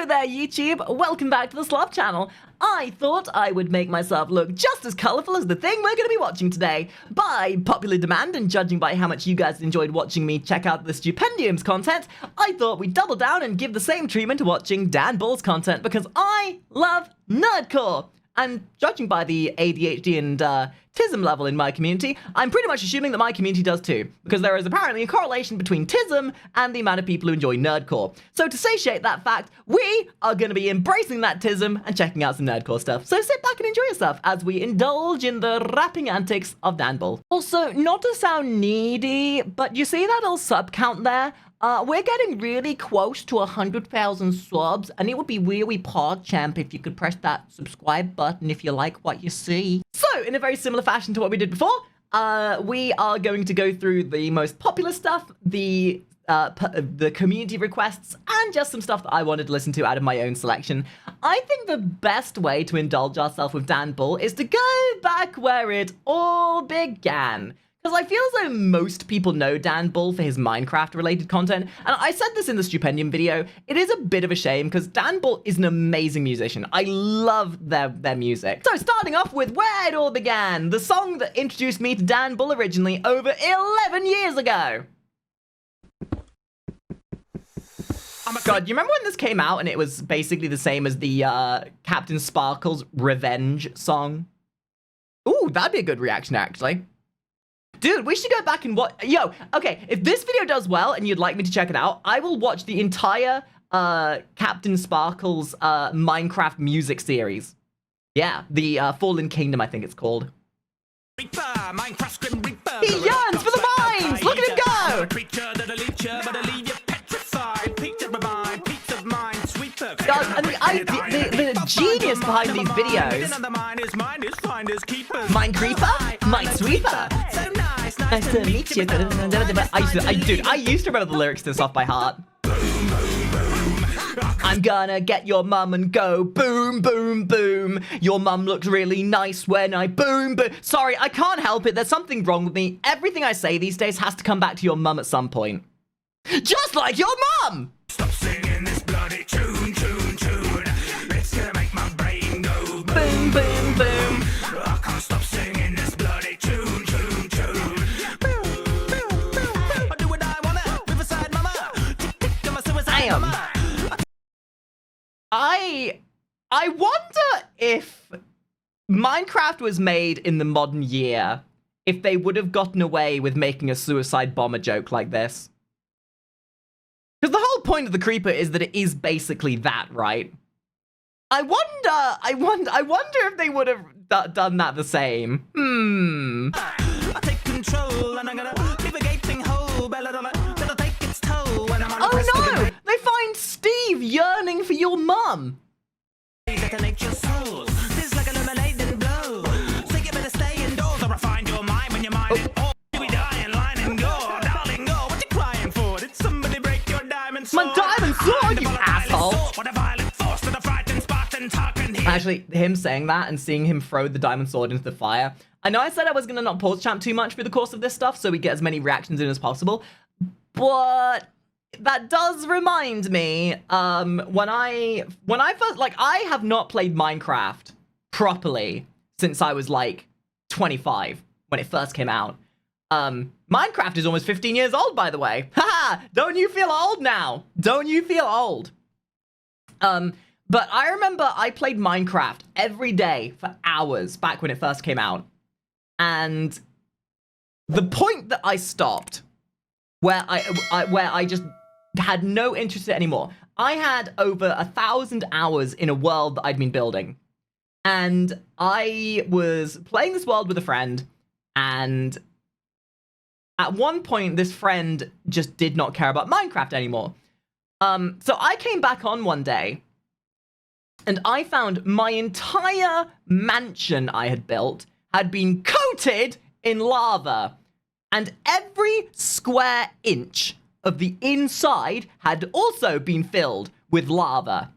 Hello there, YouTube! Welcome back to the Sloth channel. I thought I would make myself look just as colourful as the thing we're going to be watching today. By popular demand, and judging by how much you guys enjoyed watching me check out the Stupendium's content, I thought we'd double down and give the same treatment to watching Dan Bull's content, because I love nerdcore! And judging by the ADHD and TISM level in my community, I'm pretty much assuming that my community does too, because there is apparently a correlation between TISM and the amount of people who enjoy nerdcore. So to satiate that fact, we are going to be embracing that TISM and checking out some nerdcore stuff. So sit back and enjoy yourself as we indulge in the rapping antics of Dan Bull. Also, not to sound needy, but you see that little sub count there? We're getting really close to 100,000 subs, and it would be really PogChamp if you could press that subscribe button if you like what you see. So, in a very similar fashion to what we did before, we are going to go through the most popular stuff, the community requests, and just some stuff that I wanted to listen to out of my own selection. I think the best way to indulge ourselves with Dan Bull is to go back where it all began. Because I feel as though most people know Dan Bull for his Minecraft-related content, and I said this in the Stupendium video, it is a bit of a shame because Dan Bull is an amazing musician. I love their music. So starting off with where it all began, the song that introduced me to Dan Bull originally over 11 years ago. God, you remember when this came out and it was basically the same as the Captain Sparkle's Revenge song? Ooh, that'd be a good reaction, actually. Dude, we should go back and watch. Yo, okay, if this video does well and you'd like me to check it out, I will watch the entire Captain Sparkle's Minecraft music series. Yeah, the Fallen Kingdom, I think it's called. He yearns for the mines! Look at him go! God, and the genius behind these videos. Mine creeper, mine sweeper. Nice to meet you. I used to remember the lyrics to this off by heart. I'm gonna get your mum and go boom, boom, boom. Your mum looked really nice when I boom, boom. Sorry, I can't help it. There's something wrong with me. Everything I say these days has to come back to your mum at some point. Just like your mum! Stop singing this bloody tune, tune, tune. It's gonna make my brain go boom, boom, boom. I can't stop singing this bloody tune, tune, tune. I do what I wanna, Riverside mama. Tick, I'm a suicide mama. I wonder if Minecraft was made in the modern year, if they would have gotten away with making a suicide bomber joke like this. Because the whole point of the creeper is that it is basically that, right? I wonder if they would have done that the same. I take control and I'm gonna leave a gaping hole. That'll take its toll when I'm on. Oh no! They find Steve yearning for your mum. Detonate your soul. This like a illuminating blow. So you better stay indoors or I find your mind when your mind is all. We die in line and go, darling, go. What you crying for? Did somebody break your diamond sword? My diamond sword, you asshole! What a violent force to the frightened Spartan talking here. Actually, him saying that and seeing him throw the diamond sword into the fire. I know I said I was gonna not PogChamp too much through the course of this stuff, so we get as many reactions in as possible, but that does remind me, when I first, like, I have not played Minecraft properly since I was, like, 25, when it first came out. Minecraft is almost 15 years old, by the way. Haha! Don't you feel old now? Don't you feel old? But I remember I played Minecraft every day for hours back when it first came out. And the point that I stopped, where I just had no interest in it anymore. I had over 1,000 hours in a world that I'd been building. And I was playing this world with a friend, and at one point, this friend just did not care about Minecraft anymore. So I came back on one day, and I found my entire mansion I had built had been coated in lava. And every square inch of the inside had also been filled with lava.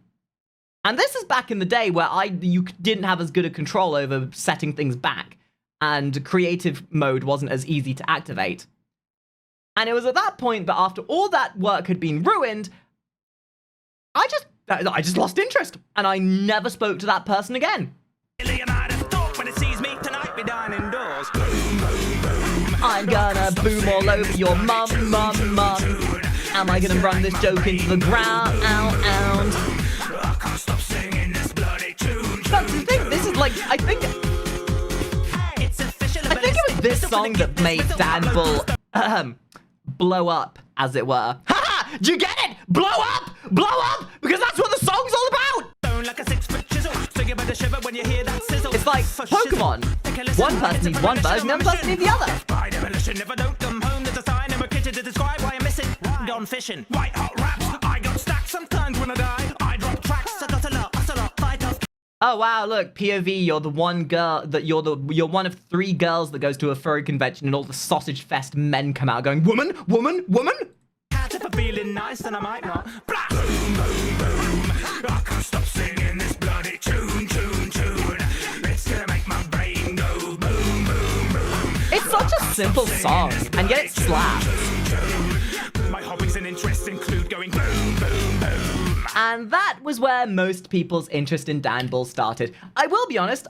And this is back in the day where you didn't have as good a control over setting things back, and creative mode wasn't as easy to activate. And it was at that point that after all that work had been ruined, I just I just lost interest, and I never spoke to that person again. I'm gonna boom all over your mum. Am I gonna run this joke into the ground? That's the thing, this is like, I think it was this song that made Dan Bull blow up, as it were. Haha! Do you get it? Blow up! Blow up! Because that's what the song's all about! It's like Pokemon. One person needs one version, the other person needs the other. Gone fishing, white hot raps. I got stacks sometimes when I die. I drop tracks. I got a lot, fight off. Oh wow, look, POV, you're the one girl that you're one of 3 girls that goes to a furry convention and all the sausage fest men come out going, woman. If I'm feeling nice, then I might not. Blah. Boom, boom, boom. I can't stop singing this bloody tune. It's gonna make my brain go boom, boom, boom. It's such a simple song, and yet it slaps. My hobbies and interests include going boom, boom, boom. And that was where most people's interest in Dan Bull started. I will be honest,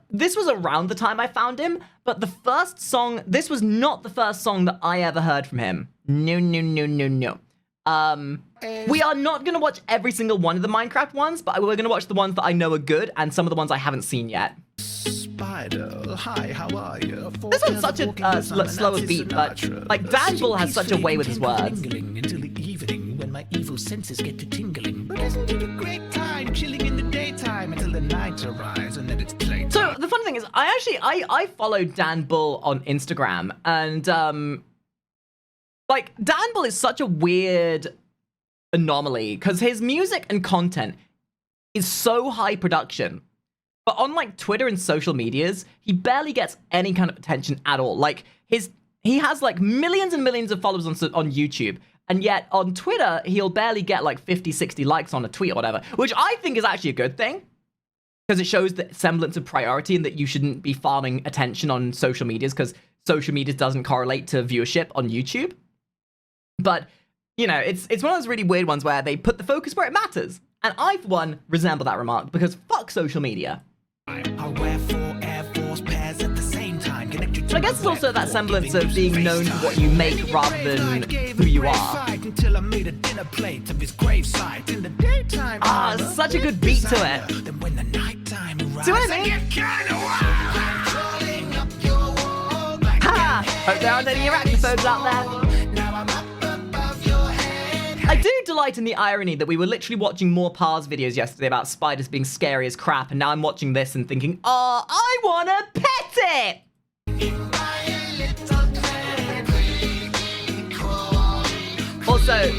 this was around the time I found him, but this was not the first song that I ever heard from him. No. We are not going to watch every single one of the Minecraft ones, but we're going to watch the ones that I know are good and some of the ones I haven't seen yet. Spider, hi, how are you? This one's such a slower beat, but like Dan Bull has such a way with his words. Until the evening when my evil senses get to tingling. But isn't it a great time chilling in the daytime until the night arrives and then it's playtime? So the funny thing is, I followed Dan Bull on Instagram, and like Dan Bull is such a weird anomaly because his music and content is so high production. But on like Twitter and social medias, he barely gets any kind of attention at all. Like he has like millions and millions of followers on YouTube, and yet on Twitter, he'll barely get like 50, 60 likes on a tweet or whatever, which I think is actually a good thing because it shows the semblance of priority and that you shouldn't be farming attention on social medias because social media doesn't correlate to viewership on YouTube. But, you know, it's one of those really weird ones where they put the focus where it matters. And I, for one, resemble that remark because fuck social media. I wear 4 Air Force pairs at the same time. But I guess it's also that semblance of being known for what you make rather than who you are. Until I made a dinner plate of his gravesite in the daytime. Ah, such a good beat to it. Then when the nighttime arrives, See what I mean? Ha! Hope there aren't any arachnophobes out there. I do delight in the irony that we were literally watching more Pars videos yesterday about spiders being scary as crap, and now I'm watching this and thinking, oh, I wanna pet it! Also,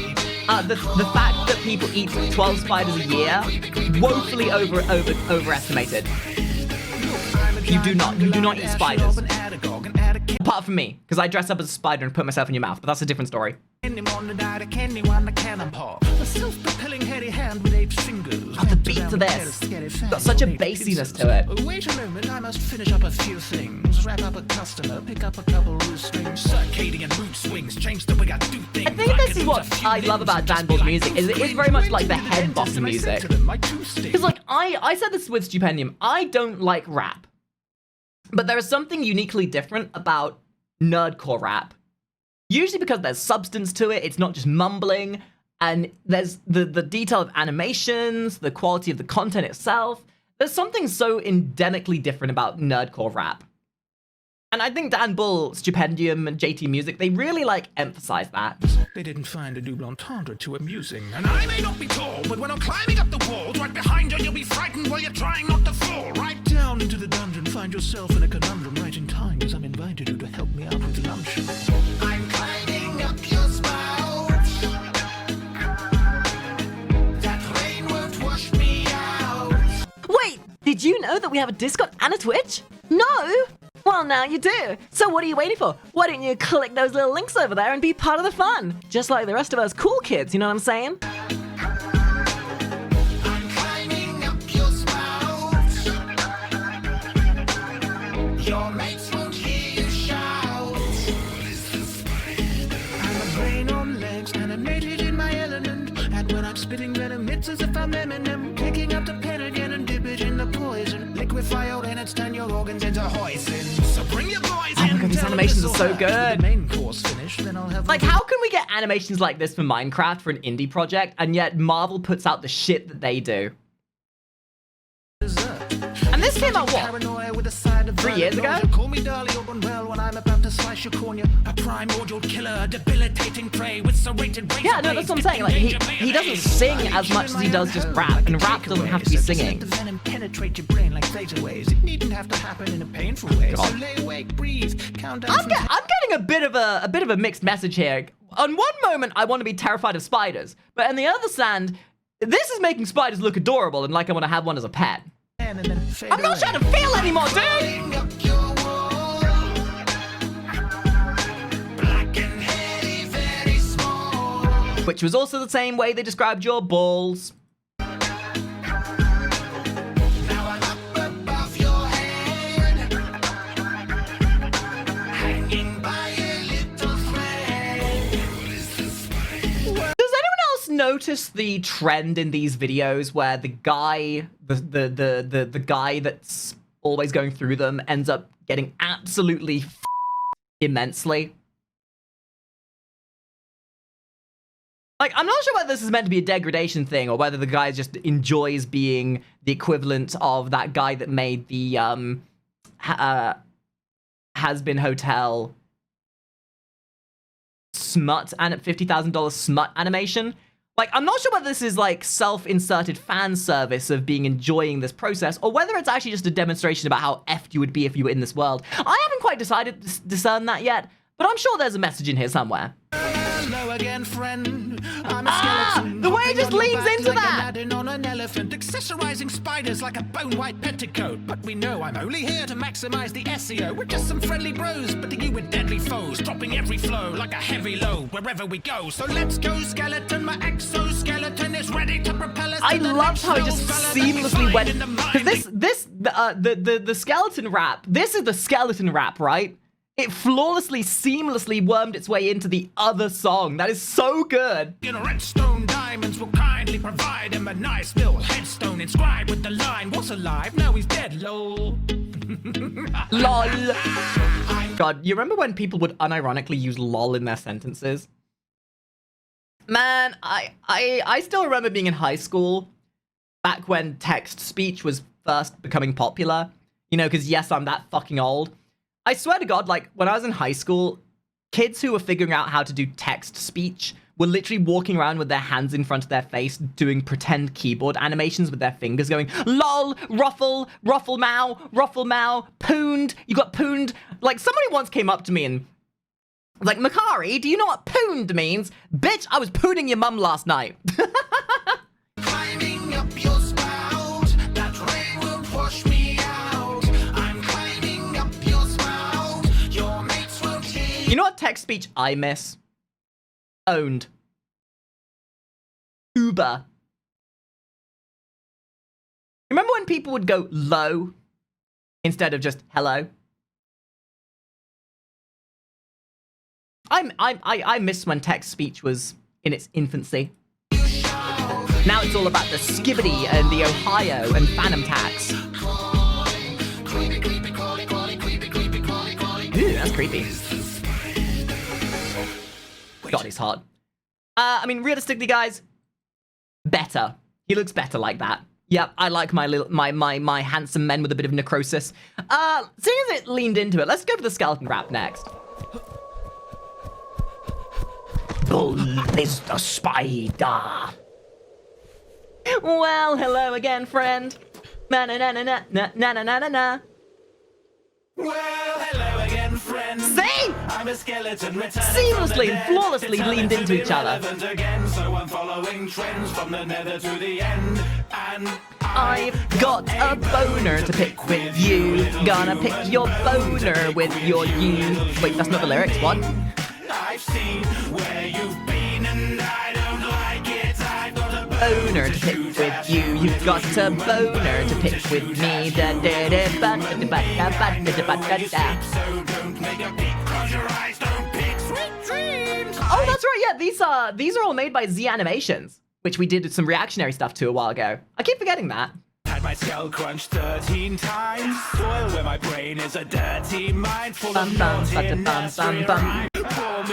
the fact that people eat 12 spiders a year, woefully overestimated. You do not eat spiders. Apart from me, because I dress up as a spider and put myself in your mouth, but that's a different story. Oh, the beat to this. Got such a bassiness to it. Wait a moment, I must finish up a few things. Wrap up a customer, pick up a couple loose strings. Circadian and mood swings, change the way I do things. I think this is what I love about Dan Bull's music, is it is very much like the head bottom music. Because like, I said this with Stupendium, I don't like rap. But there is something uniquely different about nerdcore rap. Usually because there's substance to it, it's not just mumbling, and there's the detail of animations, the quality of the content itself. There's something so endemically different about nerdcore rap. And I think Dan Bull, Stupendium, and JT Music, they really, like, emphasize that. They didn't find a double entendre too amusing. And I may not be tall, but when I'm climbing up the walls, right behind you, you'll be frightened while you're trying not to fall. Right down into the dungeon, find yourself in a conundrum right in time, as I'm invited you to help me out with luncheon. I'm climbing up your spout. That rain won't wash me out. Wait, did you know that we have a Discord and a Twitch? No? Well, now you do. So what are you waiting for? Why don't you click those little links over there and be part of the fun? Just like the rest of us cool kids, you know what I'm saying? I'm climbing up your spout. Your mates won't hear you shout. I'm a brain on legs, animated in my element. And when I'm spitting venom, it's as if I'm them, picking up the pen again and dip it in the poison. Liquefy your innards, turn your organs into hoisin. So bring your boys Oh my in. God, these tell them animations it's are so all right. With good. the main course finished, then I'll have Like, how can we get animations like this for Minecraft for an indie project, and yet Marvel puts out the shit that they do? dessert. And this came out, what? Paranoia with a side of 3 years ago? nausea. Call me Darlie or Unwell when I'm about to slice your cornea. A primordial killer, a debilitating prey with serrated razor Yeah, no, that's what I'm saying. Like, he doesn't sing as much as he does just rap, and rap doesn't have to be singing. The venom penetrate your brain like laser waves. It needn't have to happen in a painful way. So God. lay awake, breathe, count down. I'm getting a bit of a mixed message here. On one moment, I want to be terrified of spiders, but on the other hand, this is making spiders look adorable and like I want to have one as a pet. And then fade I'm not away. trying to feel anymore, dude! Rolling up your wall. Black and hairy, very small. Which was also the same way they described your balls. Now I'm up above your head, hanging by a little thread. Does anyone else notice the trend in these videos where the guy, the guy that's always going through them ends up getting absolutely immensely? Like, I'm not sure whether this is meant to be a degradation thing or whether the guy just enjoys being the equivalent of that guy that made the Has-Been Hotel smut and $50,000 smut animation. Like, I'm not sure whether this is like self-inserted fan service of being enjoying this process or whether it's actually just a demonstration about how effed you would be if you were in this world. I haven't quite decided to discern that yet, but I'm sure there's a message in here somewhere. Hello again, friend. I'm a skeleton. the way it just hopping on your leans back into like that. Aladdin on an elephant, accessorizing spiders like a bone-white petticoat. But we know I'm only here to maximize the SEO. We're just some friendly bros, but you with deadly foes, dropping every flow like a heavy load wherever we go. So let's go, skeleton. My exoskeleton is ready to propel us. I to the loved next how it level, just fella that we seamlessly find went, in the mind. because the skeleton rap, this is the skeleton rap, right? It flawlessly, seamlessly wormed its way into the other song. That is so good. In redstone diamonds will kindly provide him a nice little headstone inscribed with the line, "Was alive, now he's dead, lol." LOL. God, you remember when people would unironically use LOL in their sentences? Man, I still remember being in high school, back when text speech was first becoming popular. You know, because yes, I'm that fucking old. I swear to God, like, when I was in high school, kids who were figuring out how to do text speech were literally walking around with their hands in front of their face, doing pretend keyboard animations with their fingers, going, lol, ruffle, ruffle mow, pooned, you got pooned. Like, somebody once came up to me and was like, Makari, do you know what pooned means? Bitch, I was pooning your mum last night. Climbing up your spout, that rain won't wash me out. I'm climbing up your spout, your mates won't hear. You know what text speech I miss? Owned. Uber. Remember when people would go low instead of just hello? I miss when text speech was in its infancy. Now it's all about the skibbity and the Ohio and Phantom Tax. Ooh, that's creepy. God, he's hot. I mean, realistically, guys, better. He looks better like that. Yep, I like my handsome men with a bit of necrosis. Seeing as it leaned into it, let's go for the skeleton rap next. Bull is the spider. Well, hello again, friend. Na na na na na na na na na na. Well, hello again, friends. See? I'm a skeleton returning Seamlessly from the and dead flawlessly to tell leaned it to into be each other. relevant again, so I'm following trends from the nether to the end. And I've got a boner to pick with you. Gonna pick your boner with your you. Wait, that's not the lyrics. What? I've seen where you've been, and I don't like it. I've got a Boner to pick with you. You've got a boner to pick with me. Da da da ba da da ba da ba da da ba da da. so don't make a peek, close your eyes, don't pick sweet dreams. Oh, that's right. Yeah, these are all made by Z Animations. which we did some reactionary stuff to a while ago. I keep forgetting that. Had my skull crunched 13 times. Soil where my brain is a dirty mind full of naughty nursery rhyme. Pour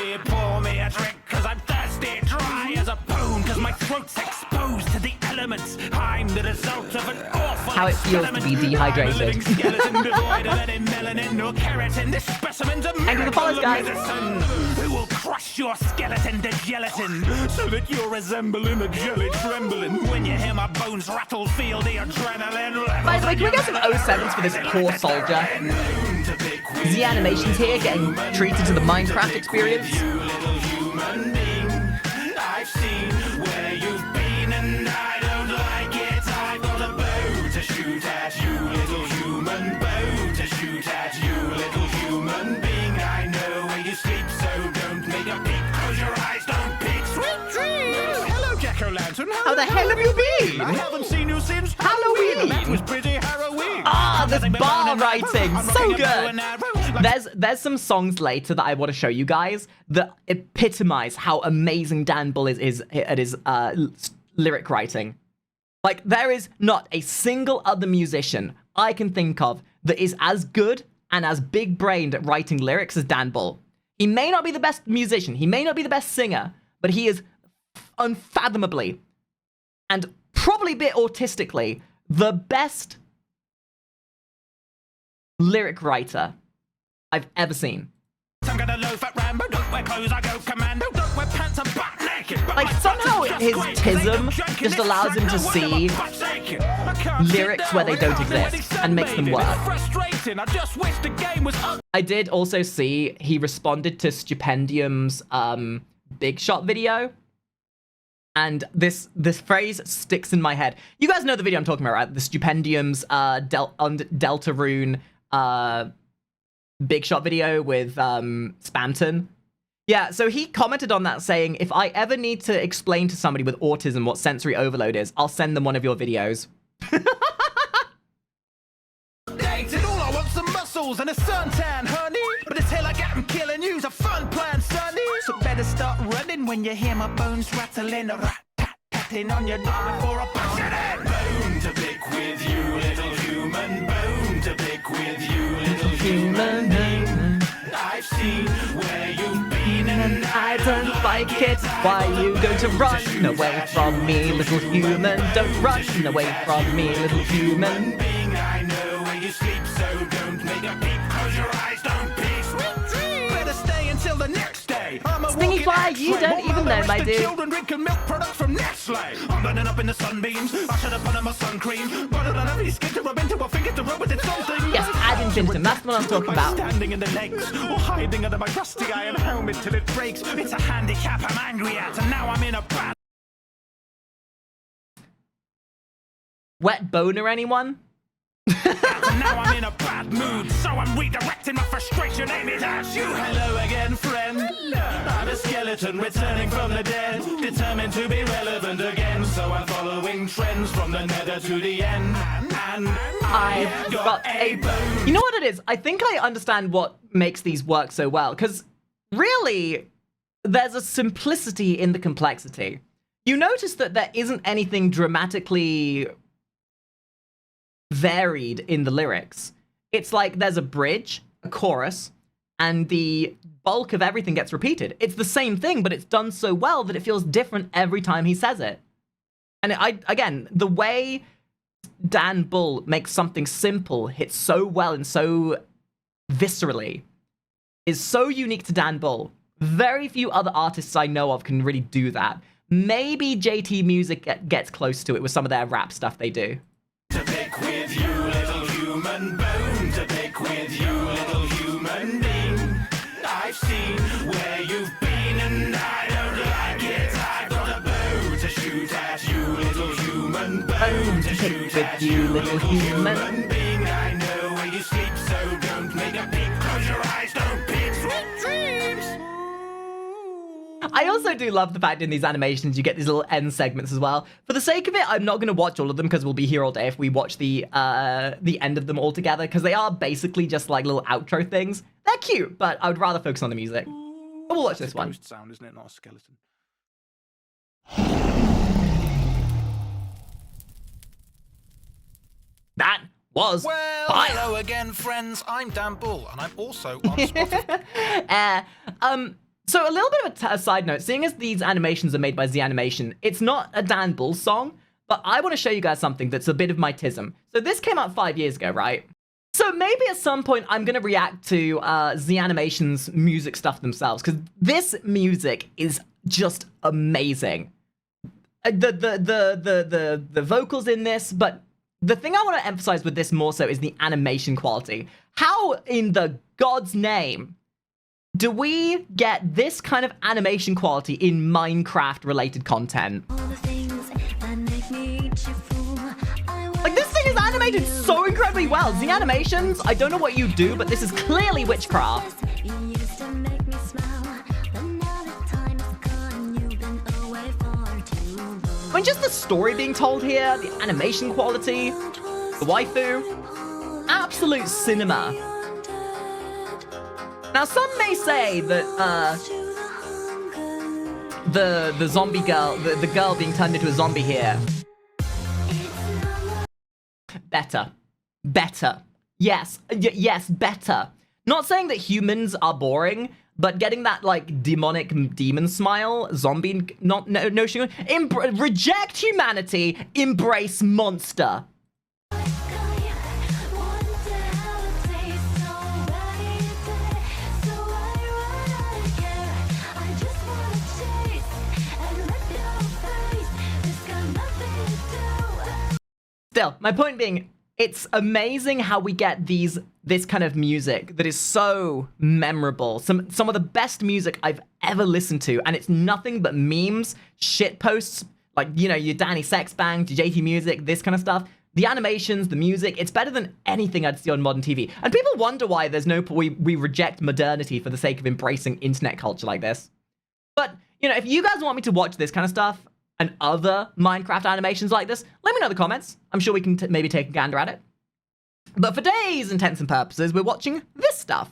me a drink, cause I'm thirsty, dry as a bone, cause my throat's exposed to the elements. I'm the result of an awful How it feels to be dehydrated. skeleton devoid of any melanin or keratin. This specimen's a Thank you for the follows, guys. medicine who will crush your skeleton to gelatin so that you're resembling a jelly trembling when you hear my bones rattle, feel the adrenaline. By the way, can we get some 07s for this poor soldier? The animations here getting treated to the Minecraft experience. You little human being, I've seen where you've been and I don't like it. I've got a bow to shoot at you, little human, bow to shoot at you, little human being. I know where you sleep, so don't make a peek. Close your eyes, don't peek. Sweet dreams. Hello, Jack-o'-lantern. How the hell have you been? I haven't seen you since Halloween. That was pretty harrowing. Ah, this bar writing, so good. There's some songs later that I want to show you guys that epitomize how amazing Dan Bull is at his lyric writing. Like, there is not a single other musician I can think of that is as good and as big-brained at writing lyrics as Dan Bull. He may not be the best musician, he may not be the best singer, but he is unfathomably and probably a bit autistically the best lyric writer I've ever seen. I'm gonna loaf at Rambo, don't wear clothes, I go commando, don't wear pants, I'm butt naked. But Like, my somehow butt's his just great, 'cause ain't no tism joke in just this allows him track, to no wonder see my butt's aching. I can't sit lyrics down where they don't without it exist when and makes them it's work. frustrating, I just wish the game was up. I did also see he responded to Stupendium's Big Shot video. And this phrase sticks in my head. You guys know the video I'm talking about, right? The Stupendium's Deltarune Big Shot video with Spamton. Yeah, so he commented on that saying, if I ever need to explain to somebody with autism what sensory overload is, I'll send them one of your videos. Dated, all I want's some muscles and a suntan, honey. But it's hell I got 'em killing you's a fun plan, sonny. So better start running when you hear my bones rattling. Rat-tat-tatting on your door before I punch it in. Bone to pick with you, little human. Bone to pick with you, little human being. I've seen where you've been and I don't like it. Why you going to run away from me, little human? Don't run away from me, little human. being. I know where you sleep, so don't make a peep. Close your eyes, don't peek. Sweet dreams. Better stay until the next day. I'm a Stingy walking fly, X-ray. you don't While even the know, rest my of dude. Children drinking milk products from Nestle. I'm running up in the sunbeams. I should have put on my sun cream. But I don't have any skin to rub into. I think it's a rub with something. Yes, ad infinitum. That's the one I was talking By about. standing in the legs or hiding under my rusty iron helmet till it breaks. It's a handicap I'm angry at, and now I'm in a bad. Wet boner, anyone? And now I'm in a bad mood, so I'm redirecting my frustration, aim it at you. Hello again, friend. I'm a skeleton returning from the dead, determined to be relevant again. So I'm following trends from the nether to the end. And I've got a bone. You know what it is? I think I understand what makes these work so well, because really, there's a simplicity in the complexity. You notice that there isn't anything dramatically varied in the lyrics. It's like there's a bridge, a chorus, and the bulk of everything gets repeated. It's the same thing, but it's done so well that it feels different every time he says it. And again, the way Dan Bull makes something simple hit so well and so viscerally is so unique to Dan Bull. Very few other artists I know of can really do that. Maybe JT Music gets close to it with some of their rap stuff they do. To pick with you, little human. Bone to pick with you, little human being. I've seen where you've been and I don't like it. I've got a bow to shoot at you, little human. Bone to shoot at you, little human being. I know where you sleep, so don't make a peek. Close your eyes, don't peek. Sweet dreams. I also do love the fact in these animations you get these little end segments as well. For the sake of it, I'm not going to watch all of them because we'll be here all day if we watch the end of them all together, because they are basically just like little outro things. They're cute, but I would rather focus on the music. But we'll watch this one. Sound, isn't it? Not a skeleton. was Well, fire. hello again, friends. I'm Dan Bull, and I'm also on Spotify. So a little bit of a side note, seeing as these animations are made by Z Animation, it's not a Dan Bull song, but I want to show you guys something that's a bit of my tism. So this came out 5 years ago, right? So maybe at some point I'm going to react to Z Animation's music stuff themselves, because this music is just amazing. The vocals in this, but the thing I want to emphasize with this more so is the animation quality. How in the God's name do we get this kind of animation quality in Minecraft-related content? Like, this thing is animated so incredibly well. The animations, I don't know what you do, but this is clearly witchcraft. I mean, just the story being told here, the animation quality, the waifu, absolute cinema. Now, some may say that the zombie girl, the girl being turned into a zombie here, better, yes, yes, better. Not saying that humans are boring, but getting that like demonic demon smile, zombie, no, reject humanity, embrace monster. Still, my point being, it's amazing how we get this kind of music that is so memorable. Some of the best music I've ever listened to, and it's nothing but memes, shit posts, like, you know, your Danny Sex Bang, your JT Music, this kind of stuff. The animations, the music, it's better than anything I'd see on modern TV. And people wonder why there's no we reject modernity for the sake of embracing internet culture like this. But, you know, if you guys want me to watch this kind of stuff, and other Minecraft animations like this, let me know in the comments. I'm sure we can maybe take a gander at it. But for today's intents and purposes, we're watching this stuff.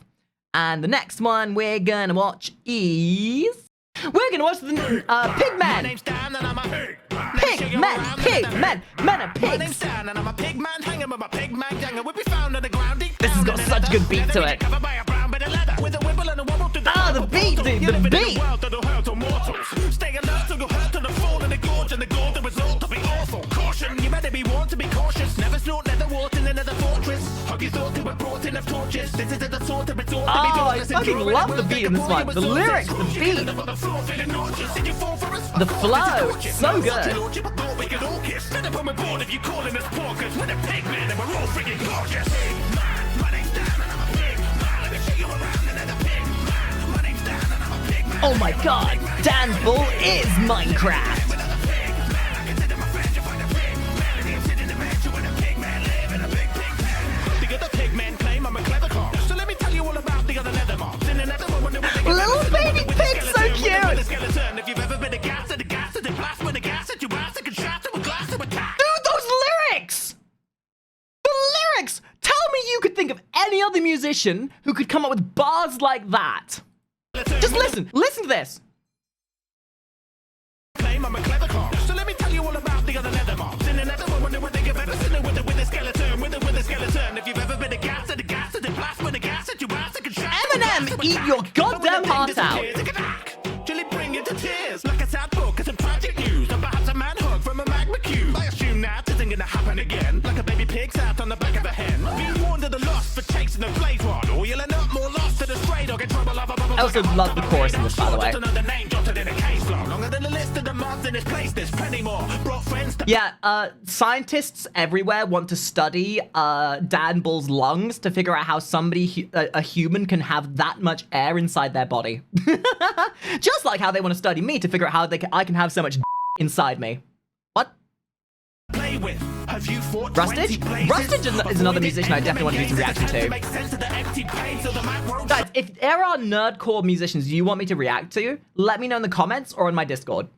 And the next one we're gonna watch is... We're gonna watch the Pigman! My name's Dan, and I'm a pig. Pigman! Men are My name's pigs! Dan, and I'm a pigman, hanging with my pigman gang, and we'll be found on the ground deep This has down got in the such a good dust. beat to Leather it. covered by a brown bit of leather, with a wibble and a wobble to the Ah, the beat, dude, You the live in beat. a world that'll hurt to mortals. Stay alert till you're hurt to the fall in the gorge, and the goal, the result will be awful. Caution, you better be warned to be cautious. Never snort leather water in another fortress. Hope you thought they were brought in of torches. This is the sort of resort to be Oh, I dauntless and fucking drawing love it the will beat take in this a one. boy The with lyrics, the sources. beat. You end up on the floor feeling nauseous, and you fall for a The spell. flow, This is so gorgeous. good. Your lordship, I thought we could all kiss. Stand up on my board if you calling us porkers. We're the pigmen and we're all freaking gorgeous. Pigman, my name's Dan and I'm a pigman. Let me show you around another pigman. My name's Dan and I'm a pigman. Oh my god, Dan Bull is Minecraft! Another pigman. I consider my friends, you find a pigman. You sit in the mansion with a pigman, live in a big pigman. The other pigmen claim I'm a clever cop. So let me tell you all about the other leather mobs. In another one, when they Little baby pig, so cute! skeleton. If you've ever been a gas at the gas at the blast with a gas at your ass, it can shatter with glass to attack. Dude, those lyrics! The lyrics! Tell me you could think of any other musician who could come up with bars like that. Just listen to this. Claim I'm a clever cop. So let me tell you all about the other leather mobs. In another one, when they give ever seen it with a skeleton, with a skeleton. If you've ever been a gas at the blast with a gas at your ass, it can shatter with glass to Eminem, eat attack. your goddamn But when heart the pain out. disappears, it can act. Till it bring you to tears. Like a sad book, it's some tragic news. And perhaps a man hug from a magma cube. I assume that isn't gonna happen again. Like a baby pig sat on the back of a hen. Being warned of the loss for chasing the blaze rod. Or you'll end up more lost to the stray dog in trouble of a bubble. I also love the chorus in this, by the way. Just another name jotted in a case log. Longer than the list of the mobs in this place. There's plenty more. Brought friends to Yeah, scientists everywhere want to study Dan Bull's lungs to figure out how somebody, a human, can have that much air inside their body. Just like how they want to study me to figure out how I can have so much inside me. What? play with. Have you fought Rustage? 20 blazes? Rustage is another musician I definitely want to do some reaction to. Make sense of the empty pain so the map won't Guys, if there are nerdcore musicians you want me to react to, let me know in the comments or on my Discord.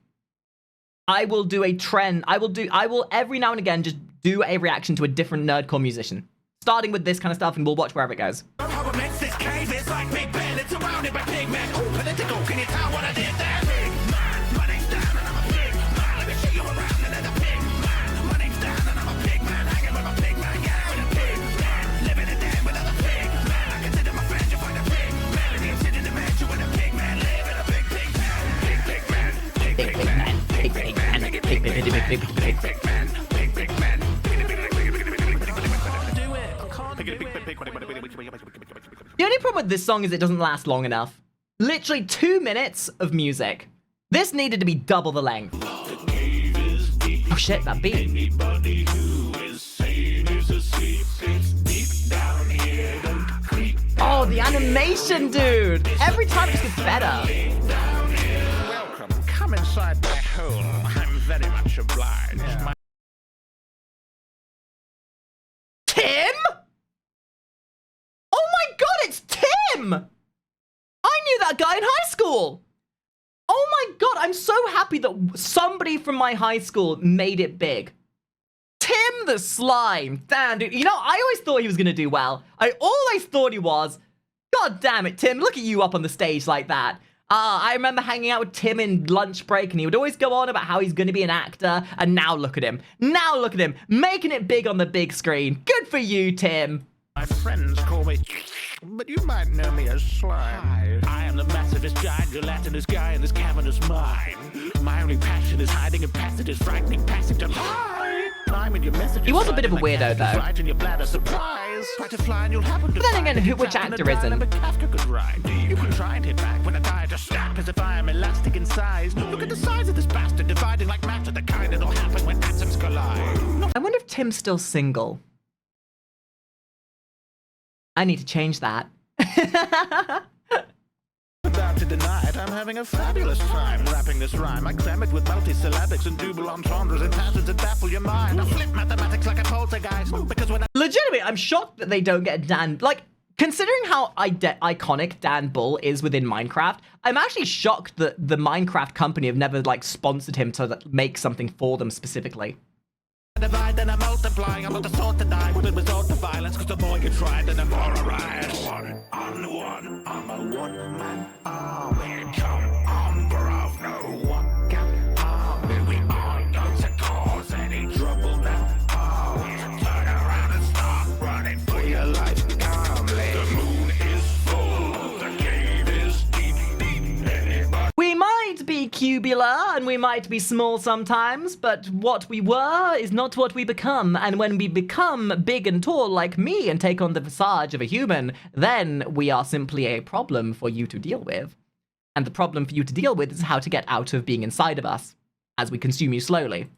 I will do a trend. I will every now and again just do a reaction to a different nerdcore musician. Starting with this kind of stuff, and we'll watch wherever it goes. How it makes this cave is like Big Ben. It's surrounded by pigmen. Oh, political. Can you tell what I did there? Pigman. My name's Dan and I'm a pigman. Let me show you around another pigman. My name's Dan and I'm a pigman. Hanging with a pigman. Yeah, with a pigman. The only problem with this song is it doesn't last long enough. Literally 2 minutes of music. This needed to be double the length. Oh shit, that beat. Oh, the animation, dude! Every time it just gets better. Welcome. Come inside my home. I'm very much obliged. Tim? Oh my god, it's Tim! I knew that guy in high school! Oh my god, I'm so happy that somebody from my high school made it big. Tim the Slime. Damn, dude. You know, I always thought he was going to do well. I always thought he was. God damn it, Tim. Look at you up on the stage like that. I remember hanging out with Tim in lunch break, and he would always go on about how he's going to be an actor. And now look at him. Now look at him. Making it big on the big screen. Good for you, Tim. My friends call me, but you might know me as Slime. I am the massive giant gelatinous guy in this cavernous mine. My only passion is hiding in passages, frightening passage of hide. He was a bit of a weirdo, though. But then again, which actor isn't? You can try and hit back when I die, just snap as if I am elastic in size. Look at the size of this bastard, dividing like matter, the kind that'll happen when atoms collide. I wonder if Tim's still single. I need to change that. About to deny it, I'm having a fabulous time rapping this rhyme. I cram it with multisyllabics and double entendres and patterns that baffle your mind. I flip mathematics like a poltergeist, because when I... Legitimately, I'm shocked that they don't get Dan... Like, considering how iconic Dan Bull is within Minecraft, I'm actually shocked that the Minecraft company have never, like, sponsored him to make something for them specifically. divide, then I'm multiplying. I'm not the sort to die with a resort to violence, cause the more you try, then the more I rise. I'm the one, I'm a one-man army. Come on, bruv, no one can harm me. We aren't going to cause any trouble now. Oh, turn around and start running for your life calmly. The moon is full, the cave is deep, deep. Anybody? We might be cubular and we might be small sometimes, but what we were is not what we become. And when we become big and tall like me and take on the visage of a human, then we are simply a problem for you to deal with. And the problem for you to deal with is how to get out of being inside of us as we consume you slowly.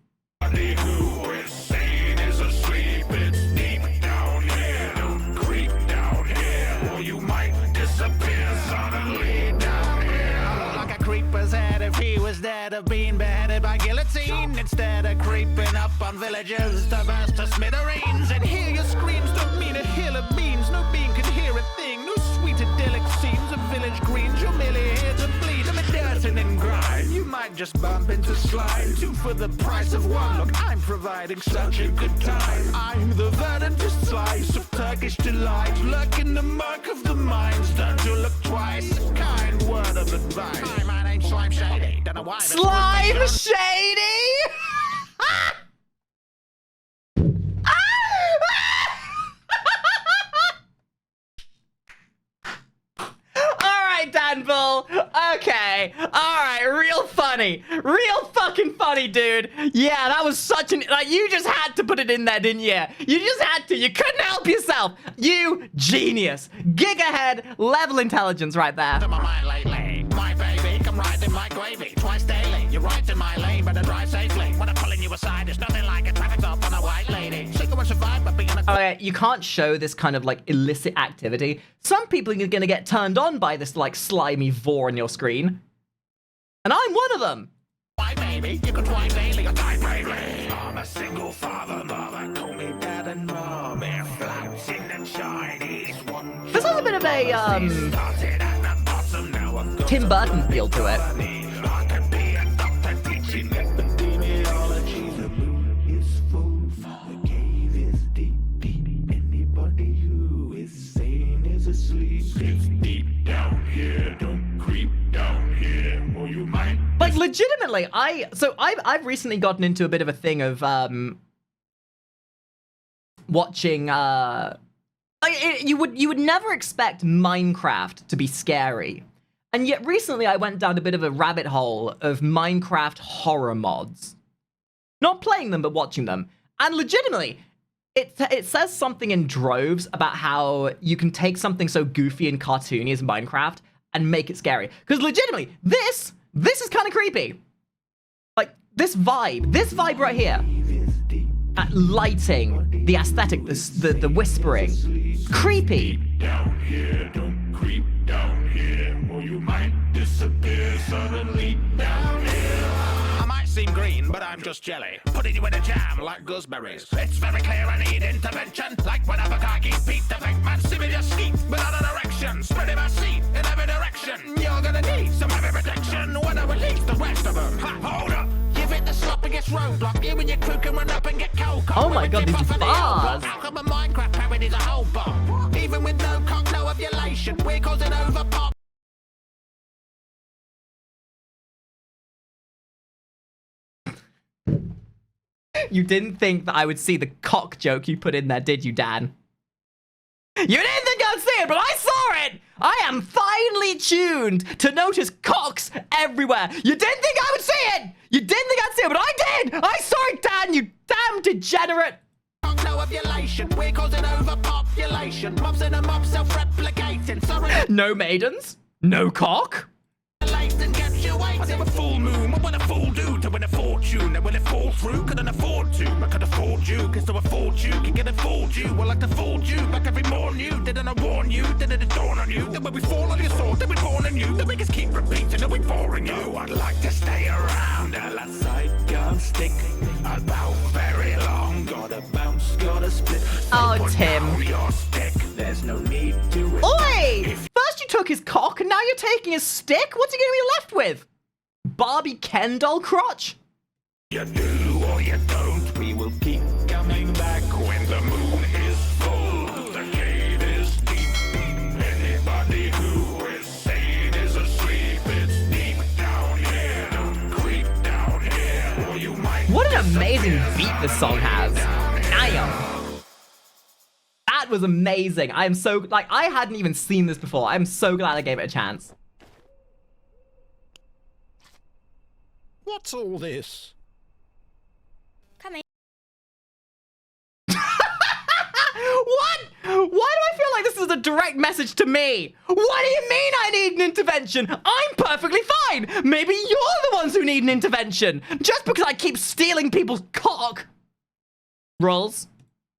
Who is sane is asleep, it's deep down here. Don't creep down here, or you might disappear suddenly down here. Like a creeper's head if he was dead of being beheaded by guillotine. Instead of creeping up on villagers to burst to smithereens. And hear your screams don't mean a hill of beans. No being can hear a thing, no sweet idyllic scenes of village greens. You're merely here to bleed them a dirt and then grind. You might just bump into slime, two for the price of one. Look, I'm providing such a good time. I'm the verdantest slice of Turkish delight. Lurk in the murk of the mines, don't you look twice. A kind word of advice. Hi, my name's Slime Shady. Don't know why. Slime Shady! Alright, Danville. Okay. Alright, real funny. Real fucking funny, dude. Yeah, that was such an... Like, you just had to put it in there, didn't you? You just had to. You couldn't help yourself. You genius. Gigahead level intelligence right there. To my mind lately, my baby, come right in my gravy twice daily. You're right in my lane, better drive safely. When I'm pulling you aside, there's nothing like a traffic stop on a white lady. She can survive, but being a... Oh yeah, you can't show this kind of like illicit activity. Some people are gonna get turned on by this like slimy vor on your screen. And I'm one of them. My baby, you can twice daily or die bravely. I'm a single father, mother, call me dad and mom. Air flats in the Chinese one. This has a bit of a Started at the bottom, now I've got Tim Burton feel to it. I can be a doctor teaching epidemiology. The moon is full, the cave is deep, deep. Anybody who is sane is asleep. It's deep down here, don't creep down here, or you might. Like legitimately, I've recently gotten into a bit of a thing of watching you would never expect Minecraft to be scary. And yet recently I went down a bit of a rabbit hole of Minecraft horror mods. Not playing them, but watching them. And legitimately, it says something in droves about how you can take something so goofy and cartoony as Minecraft and make it scary. Because legitimately, this is kind of creepy. Like, this vibe right here. Lighting, the aesthetic, the whispering. Creepy. Down here, don't creep down here, or you might disappear suddenly down here. I might seem green, but I'm just jelly. Putting you in a jam like gooseberries. It's very clear I need intervention. Like when Makari beat the Pigman, similar skeet, without a direction. Spreading my seed in every direction. You're gonna need some heavy protection when I release the rest of them. Ha, hold up. Give it the sloppiest roadblock. You and your crew can run up and get cold. Oh my god, these bars. How come a Minecraft parody's a whole bomb? Even with no cock, no ovulation, we're causing overpop. You didn't think that I would see the cock joke you put in there, did you, Dan? You didn't think I'd see it, but I saw it! I am finely tuned to notice cocks everywhere. You didn't think I would see it! You didn't think I'd see it, but I did! I saw it, Dan, you damn degenerate! No ovulation, we're causing overpopulation. Mobs in a mob self-replicating. Sorry. No maidens? No cock? And kept you waiting. I said a full moon, what would a fool do to win a fortune? And will it fall through? Couldn't afford to. I could afford you, cause to afford you, can get afford you. Well, like to fold you, back every morning you. Didn't I warn you? Didn't it dawn on you? That when we fall on your sword, that we born on you. That we just keep repeating that we're boring you. I'd like to stay around, a la side gun stick. About very long, gotta bounce, gotta split. Oh, Put Tim. down your stick. There's no need to Oi! First you took his cock, and now you're taking his stick? What's he gonna be left with? Barbie Ken doll crotch? You do or you don't, we will keep coming back when the moon is full. The cave is deep. Anybody who is sane is asleep. It's deep down here. Don't creep down here, or you might. What an amazing beat this song has. Damn. That was amazing. I am so, like, I hadn't even seen this before. I'm so glad I gave it a chance. What's all this? Come in. What? Why do I feel like this is a direct message to me? What do you mean I need an intervention? I'm perfectly fine. Maybe you're the ones who need an intervention. Just because I keep stealing people's cock. Rolls.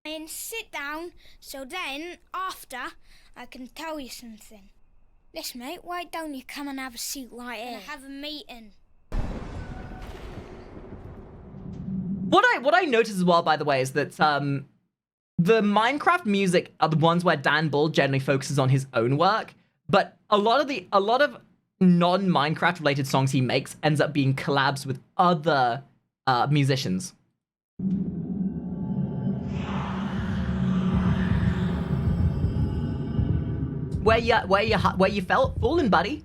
And sit down, so then, after, I can tell you something. Listen, mate, why don't you come and have a seat right here? And have a meeting. What I noticed as well, by the way, is that the Minecraft music are the ones where Dan Bull generally focuses on his own work, but a lot of non-Minecraft related songs he makes ends up being collabs with other musicians. Where you felt fooling, buddy?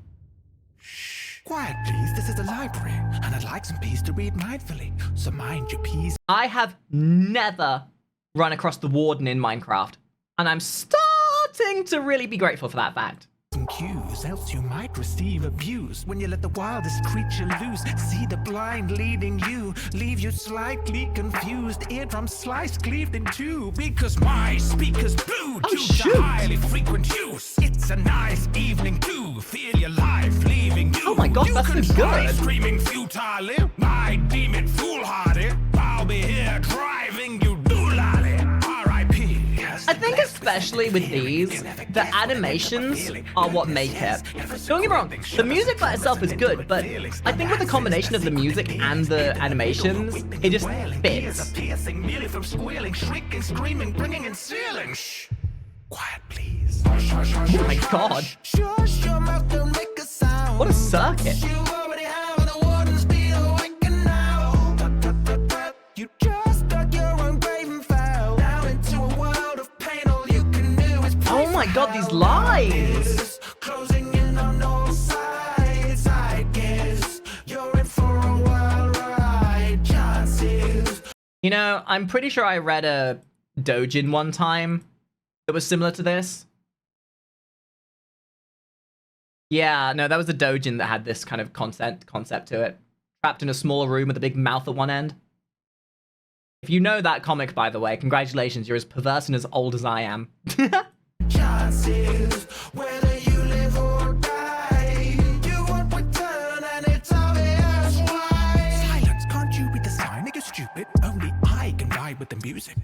Quiet, please. This is a library, and I'd like some peace to read mindfully. So mind your P's. I have never run across the Warden in Minecraft, and I'm starting to really be grateful for that fact. Some cues, else you might receive abuse. When you let the wildest creature loose, see the blind leading you, leave you slightly confused. Eardrum sliced, cleaved in two, because my speakers blew due shoot. to highly frequent use. It's a nice evening too. Feel your life leaving you. Oh my god, you that's can so try good. Screaming futilely, I deem it foolhardy. I'll be here driving you doolally. R.I.P. I think especially with these, the animations are what make it. Don't get me wrong, the music by itself is good, but I think with the combination of the music and the animations, it just fits. Piercing merely from squealing, shrieking, screaming, bringing in ceiling. Shh. Quiet, please. Oh my god, Shush your mouth, don't make a sound. what a circuit. You already have the warden's beat awakened now. Tut, tut, tut, tut. You just dug your own grave and fell down into a world of pain. All you can do is pray Oh my for god, these help. lines. Closing in on all sides, I guess you're in for a wild ride. Chances. You know, I'm pretty sure I read a doujin one time that was similar to this. Yeah, no, that was a doujin that had this kind of concept to it. Trapped in a smaller room with a big mouth at one end. If you know that comic, by the way, congratulations, you're as perverse and as old as I am. Chances, whether you live or die, you won't return, and it's obvious why. Silence, can't you read the sign? Are you stupid? Only I can ride with the music.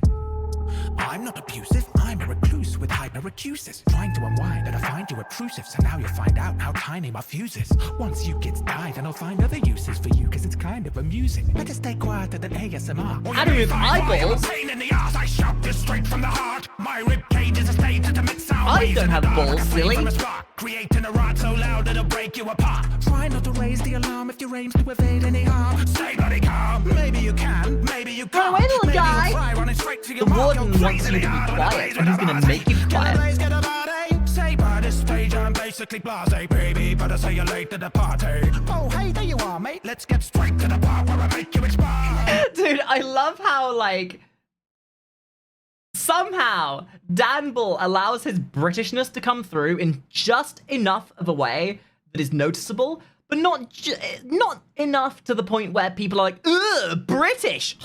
I'm not abusive, I'm a recluse with hyperacusis. Trying to unwind and I find you obtrusive, so now you'll find out how tiny my fuse is. Once you get died, then I'll find other uses for you, cause it's kind of amusing. Better stay quieter than ASMR. I don't know, eyeballs. Pain in the ass, I shout this straight from the heart. My rib cage is a stage to mix sound. I don't have balls, silly. Creating a rod so loud it'll break you apart. Try not to raise the alarm if your aim's to evade any harm. Stay bloody calm. Maybe you can, maybe you can't. Wait, little Maybe guy. you'll try running straight to your The mark. warden You're wants you to be crazily quiet, hard and he's gonna make you quiet. Get a body. Say by this stage I'm basically blasé, baby, but I say you're late to the party. Oh, hey, there you are, mate. Let's get straight to the part where I make you expire. Dude, I love how, like, somehow Dan Bull allows his Britishness to come through in just enough of a way that is noticeable, but not enough to the point where people are like, ugh, British.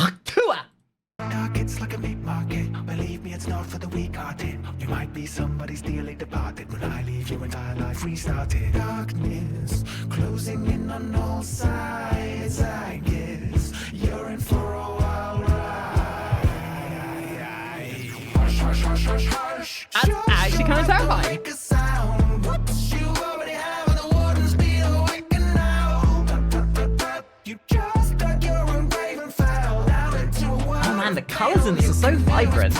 It's like a meat market. Believe me, it's not for the weak-hearted. You might be somebody's dearly departed when I leave your entire life restarted. Darkness closing in on all sides. I guess you're in for a wild ride. Hush, hush, hush, hush, hush. That's actually kind of terrifying. Make a sound. Whoops, you already have the warden's been awakened now. You just dug your own grave and fell down into a well. Oh man, the colors in this are so vibrant.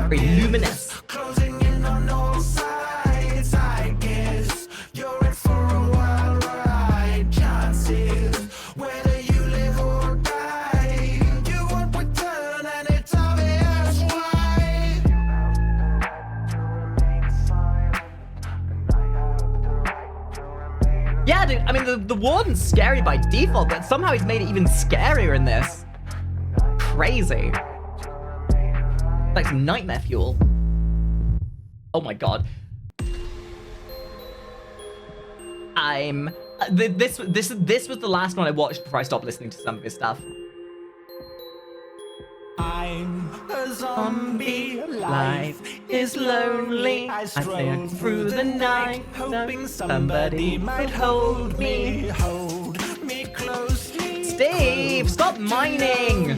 Very luminous. Closing in on all sides, I guess you're in for a wild ride. Chances, whether you live or die, you won't return, and it's obvious why. You have the right to remain silent, and I have the right to remain. Yeah, dude, I mean, the warden's scary by default, but somehow he's made it even scarier in this. Crazy. Like some nightmare fuel. Oh my god. This was the last one I watched before I stopped listening to some of his stuff. I'm a zombie, Life is lonely. I stroll through the night, hoping somebody might hold me closely. Steve, stop mining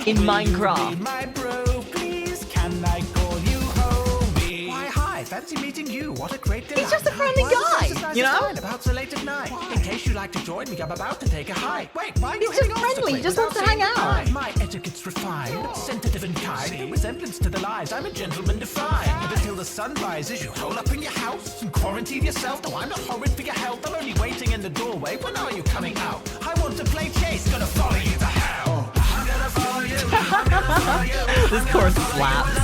in Minecraft. My bro, please, can I call you homie? Why, hi, fancy meeting you. What a great delight. He's just a friendly Why is guy, this nice you know? sign about so late at night? In case you'd like to join me, I'm about to take a hike. Wait, why are you He's just heading off so friendly, he quick just wants to without hang saying out. goodbye? My etiquette's refined, sensitive and kind. No resemblance to the lies, I'm a gentleman defined. But until the sun rises, you hole up in your house and quarantine yourself. No, I'm not horrid for your health. I'm only waiting in the doorway. When are you coming out? I want to play chase, gonna follow you to hell. I'm gonna follow you. I'm gonna follow you. This chorus slaps.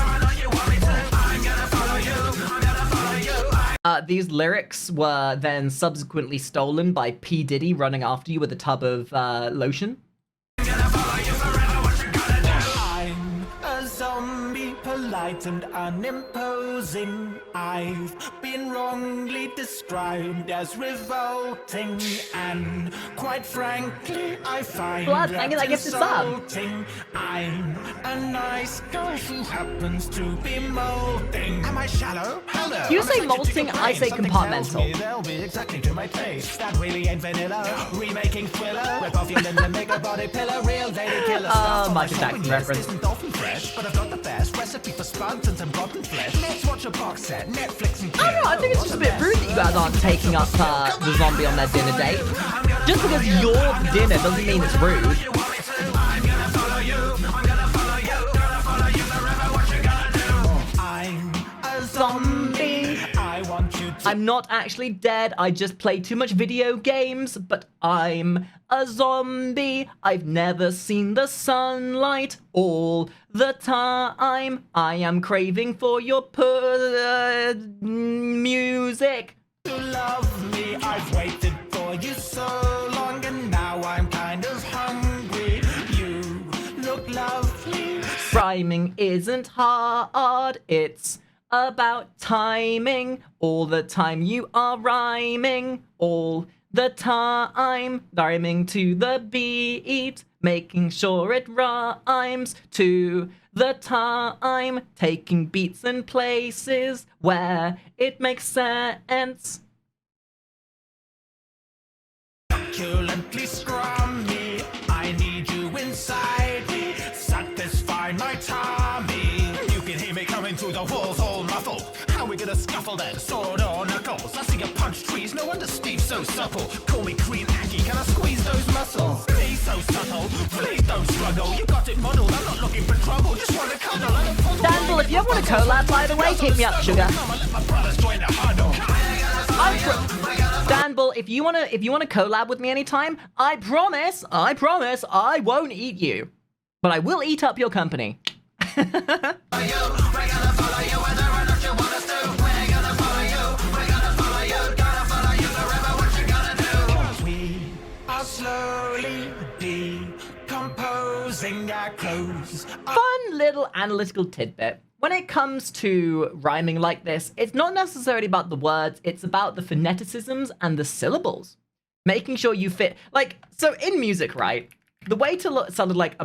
These lyrics were then subsequently stolen by P. Diddy running after you with a tub of lotion. I'm a zombie, polite and unimposing. I've been wrongly described as revolting, and quite frankly, I find Blood, that I guess it's up. insulting. I'm a nice guy who happens to be molding. Am I shallow? Hell no. You I'm say attracted to molting, your I brain. say Something tells me compartmental. They'll be exactly to my taste. That really ain't vanilla. Remaking thriller. Rip off your limbs and make a body pillar. Real lady killer stuff. Michael Jackson reference. Isn't dolphin fresh, but I've got the best recipe for spuds and some rotten flesh. Let's watch a box set, Netflix and chill. I don't know, I think it's just a bit rude that you guys aren't taking up the zombie on their dinner date. Just because you're the dinner doesn't mean it's rude. I'm a zombie. I want you to. I'm not actually dead, I just play too much video games, but I'm a zombie. I've never seen the sunlight all the time. I am craving for your music. To love me, I've waited for you so long, and now I'm kind of hungry. You look lovely. Rhyming isn't hard, it's about timing. All the time you are rhyming, all the time. Rhyming to the beat, making sure it rhymes to the time, taking beats and places where it makes sense. Succulently scrummy, I need you inside me, satisfy my tummy. You can hear me coming through the walls all muffled. How we gonna scuffle then, sword or knuckles? I see you punch trees, no wonder Steve's so supple. Call me Queen Aggie, can I squeeze those muscles? Please so subtle, please don't struggle. You got it modeled, I'm not looking for trouble. Just wanna cuddle and a puddle. Danville, if you ever want to collab, by the way, hit me up, sugar. Let my brothers join the huddle. Danville, if you wanna collab with me anytime, I promise, I won't eat you, but I will eat up your company. Slowly decomposing our clothes. Fun little analytical tidbit. When it comes to rhyming like this, it's not necessarily about the words, it's about the phoneticisms and the syllables. Making sure you fit, like, so in music, right? The way to sort of like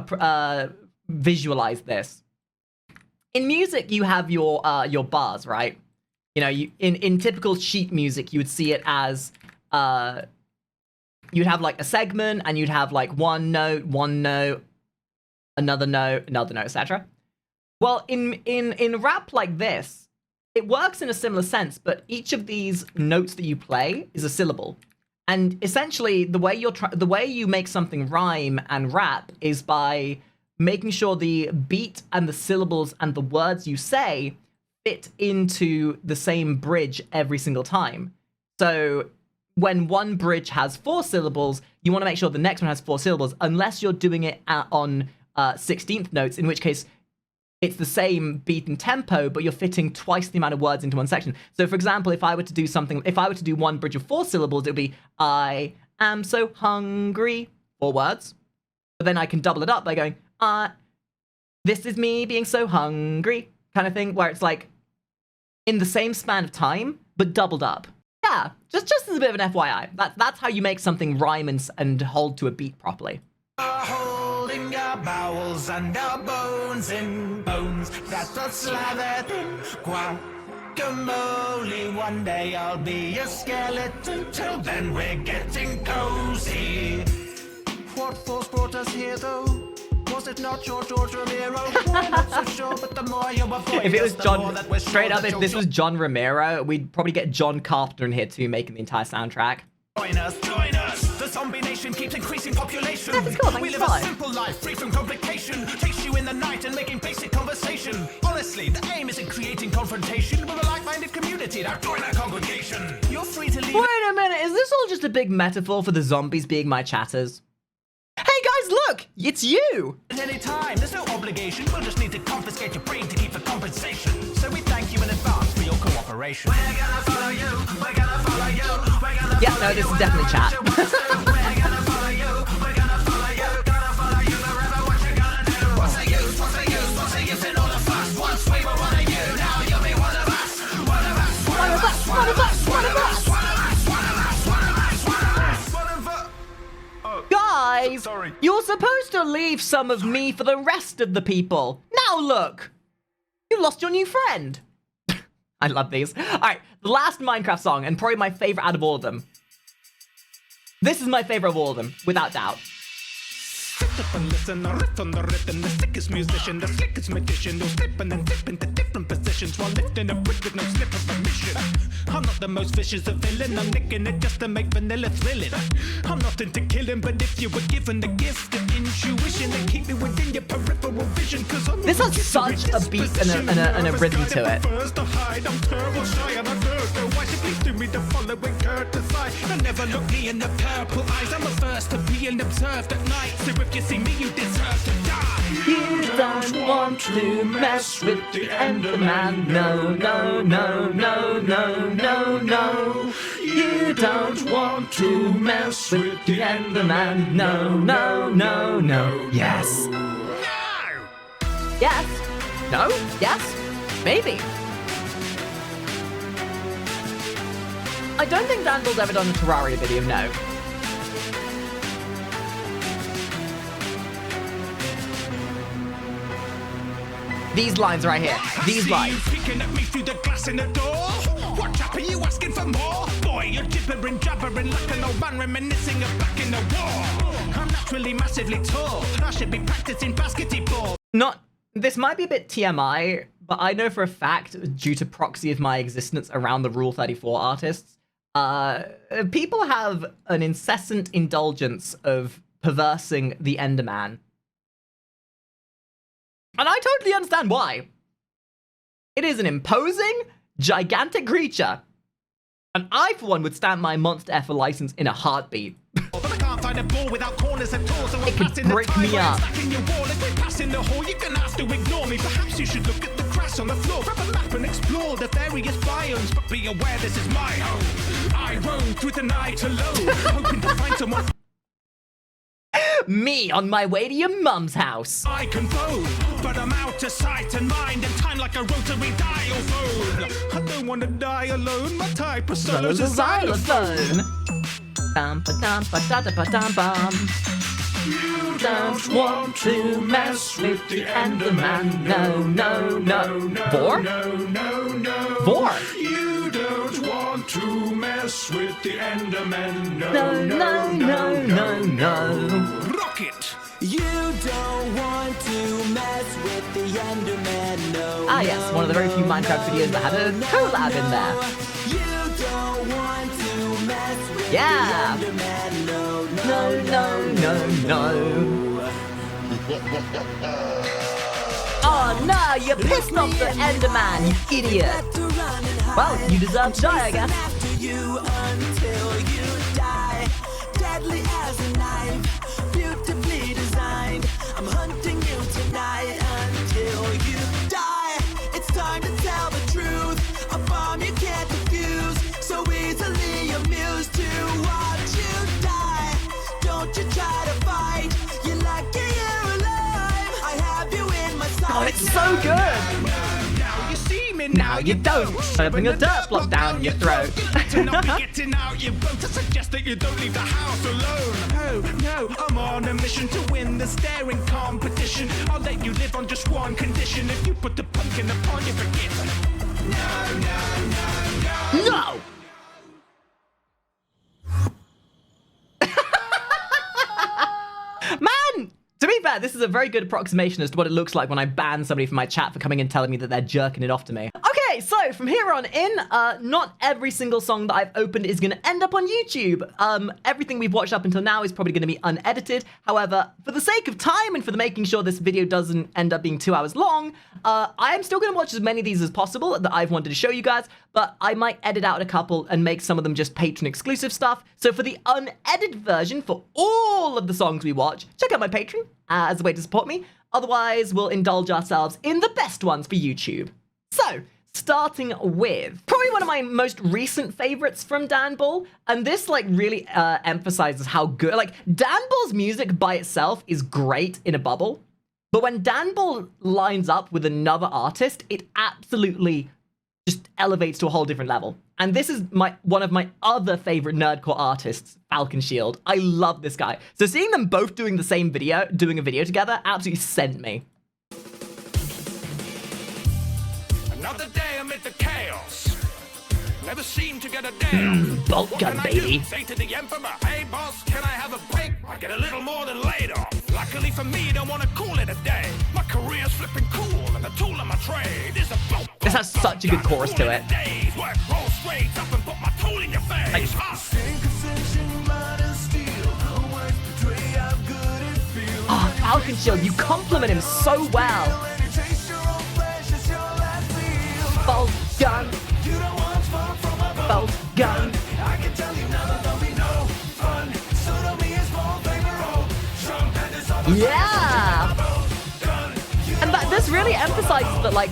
visualize this. In music, you have your bars, right? You know, in typical sheet music, you would see it as you'd have like a segment, and you'd have like one note, another note, etc. Well, in rap like this, it works in a similar sense, but each of these notes that you play is a syllable. And essentially, the way you make something rhyme and rap is by making sure the beat and the syllables and the words you say fit into the same bridge every single time. So when one bridge has 4 syllables, you want to make sure the next one has 4 syllables, unless you're doing it on 16th notes, in which case it's the same beat and tempo, but you're fitting twice the amount of words into one section. So, for example, if I were to do one bridge of 4 syllables, it would be, I am so hungry, 4 words. But then I can double it up by going, this is me being so hungry, kind of thing, where it's like in the same span of time, but doubled up. Yeah, just as a bit of an FYI. That's how you make something rhyme and hold to a beat properly. Holding our bowels and our bones in bones that are slathered in guacamole. One day I'll be a skeleton, till then we're getting cozy. What force brought us here though? Was it not your George Romero? I'm not so sure, but the more you avoid If it was us, the John, more that we're straight sure up, that if this was John Romero, we'd probably get John Carpenter in here too, making the entire soundtrack. Join us, join us. The zombie nation keeps increasing population. Yeah, it's cool, thanks We live for a following. simple life, free from complication. Chase you in the night and making basic conversation. Honestly, the aim isn't creating confrontation. We're a like-minded community. Now join our congregation. You're free to leave. Wait a minute, is this all just a big metaphor for the zombies being my chatters? Hey guys, look! It's you! At any time, there's no obligation. We'll just need to confiscate your brain to keep the compensation. So we thank you in advance for your cooperation. We're gonna follow you. We're gonna follow you. We're gonna Yeah, no, this is definitely chat. We're gonna follow you. We're gonna follow you. Gonna follow you forever. What you gonna do? What's the use? What's the use? What's the use in all the fuss? Once we were one of you, now you'll be one of us. One of us. One of us. One of us. One of us. One of us. One of us. One of us. One of us. One of us. Guys, Sorry. you're supposed to leave some of me for the rest of the people. Now look! You lost your new friend. I love these. Alright, the last Minecraft song, and probably my favorite out of all of them. This is my favorite of all of them, without doubt. Sit up and listen, I riff on the rhythm, the sickest musician, the slickest magician, who'll slip and then dip into different positions while lifting a brick with no slip of permission. I'm not the most vicious of villain, I'm nicking it just to make vanilla thrilling. I'm not into killing, but if you were given the gift of intuition, then keep me within your peripheral vision, cause I'm This has such a beat and a rhythm to it. First to hide, I'm terrible shy and I'm nervous. Why should please do me the following courtesy? And never look me in the purple eyes. I'm the first to be observed at night. So if you see me, you deserve to die. You don't want to mess with the Enderman. No, no, no, no, no, no, no. You don't want to mess with the Enderman. No, no, no, no. Yes. No! Yes. No. Yes. Maybe. I don't think Danville's ever done a Terraria video, no. These lines right here. These lines. Peeking at me through the glass in the door. What up, are you asking for more? Boy, you're gibbering, jabbering like an old man reminiscing of back in the war. I'm naturally massively tall. I should be practicing basketball. This might be a bit TMI, but I know for a fact, due to proxy of my existence around the Rule 34 artists, people have an incessant indulgence of perversing the Enderman. And I totally understand why. It is an imposing, gigantic creature. And I, for one, would stamp my Monster Effer license in a heartbeat. But I can't find a ball without corners and tours, so It could break me up. In your wall. If we pass in the hall, you're gonna have to ignore me. Perhaps you should look at the grass on the floor, grab a map and explore the various biomes. But be aware, this is my home. I roam through the night alone, hoping to find someone. Me on my way to your mum's house. I can phone, but I'm out of sight and mind and time like a rotary dial phone. I don't want to die alone. My type of solo's a xylophone. You don't want to mess with the Enderman. No, no, no. Vor? Vor. You don't want to mess with the Enderman. No, no, no, no, no. Rocket. You don't want to mess with the Enderman, no. Ah, yes, one of the very few Minecraft videos that had a collab in there. You don't want to mess with the Enderman, no, No, no, no, no. Oh no, you pissed off the Enderman, you idiot. Well, you deserve to die, I guess. After you until you die, deadly as a knife, beautifully designed. I'm hunting you tonight until you die. It's time to tell the truth, a bomb you can't defuse, so easily amused to watch you die. Don't you try to fight, you're lucky you're alive. I have you in my sights. Oh, it's so good. Now you see me, Now you don't. Shoving a dirt block down your throat. To not be getting out your boat to suggest that you don't leave the house alone. No, I'm on a mission to win the staring competition. I'll let you live on just one condition. If you put the pumpkin upon your forget. No! Man! To be fair, this is a very good approximation as to what it looks like when I ban somebody from my chat for coming and telling me that they're jerking it off to me. Okay, so from here on in, not every single song that I've opened is gonna end up on YouTube. Everything we've watched up until now is probably gonna be unedited. However, for the sake of time and for the making sure this video doesn't end up being 2 hours long, I am still gonna watch as many of these as possible that I've wanted to show you guys, but I might edit out a couple and make some of them just Patreon exclusive stuff. So for the unedited version for all of the songs we watch, check out my Patreon as a way to support me. Otherwise, we'll indulge ourselves in the best ones for YouTube. So, starting with probably one of my most recent favorites from Dan Bull, and this like really emphasizes how good, like Dan Bull's music by itself is great in a bubble, but when Dan Bull lines up with another artist, it absolutely just elevates to a whole different level. And this is one of my other favorite nerdcore artists, Falcon Shield. I love this guy. So seeing them both doing a video together absolutely sent me. Another day amid the chaos. Never seem to get a day. Bolt gun, baby. Say to the Emperor, hey boss, can I have a break? I get a little more than laid off. Luckily for me, don't want to call it a day. My career's flipping cool, and the tool of my trade is a bolt. This has such a good chorus to it. Work, roll straight up and put my tool in your face. Falcon Shield, you compliment him so well. Bolt gun. Bolt gun. Yeah! And this really emphasizes that, like,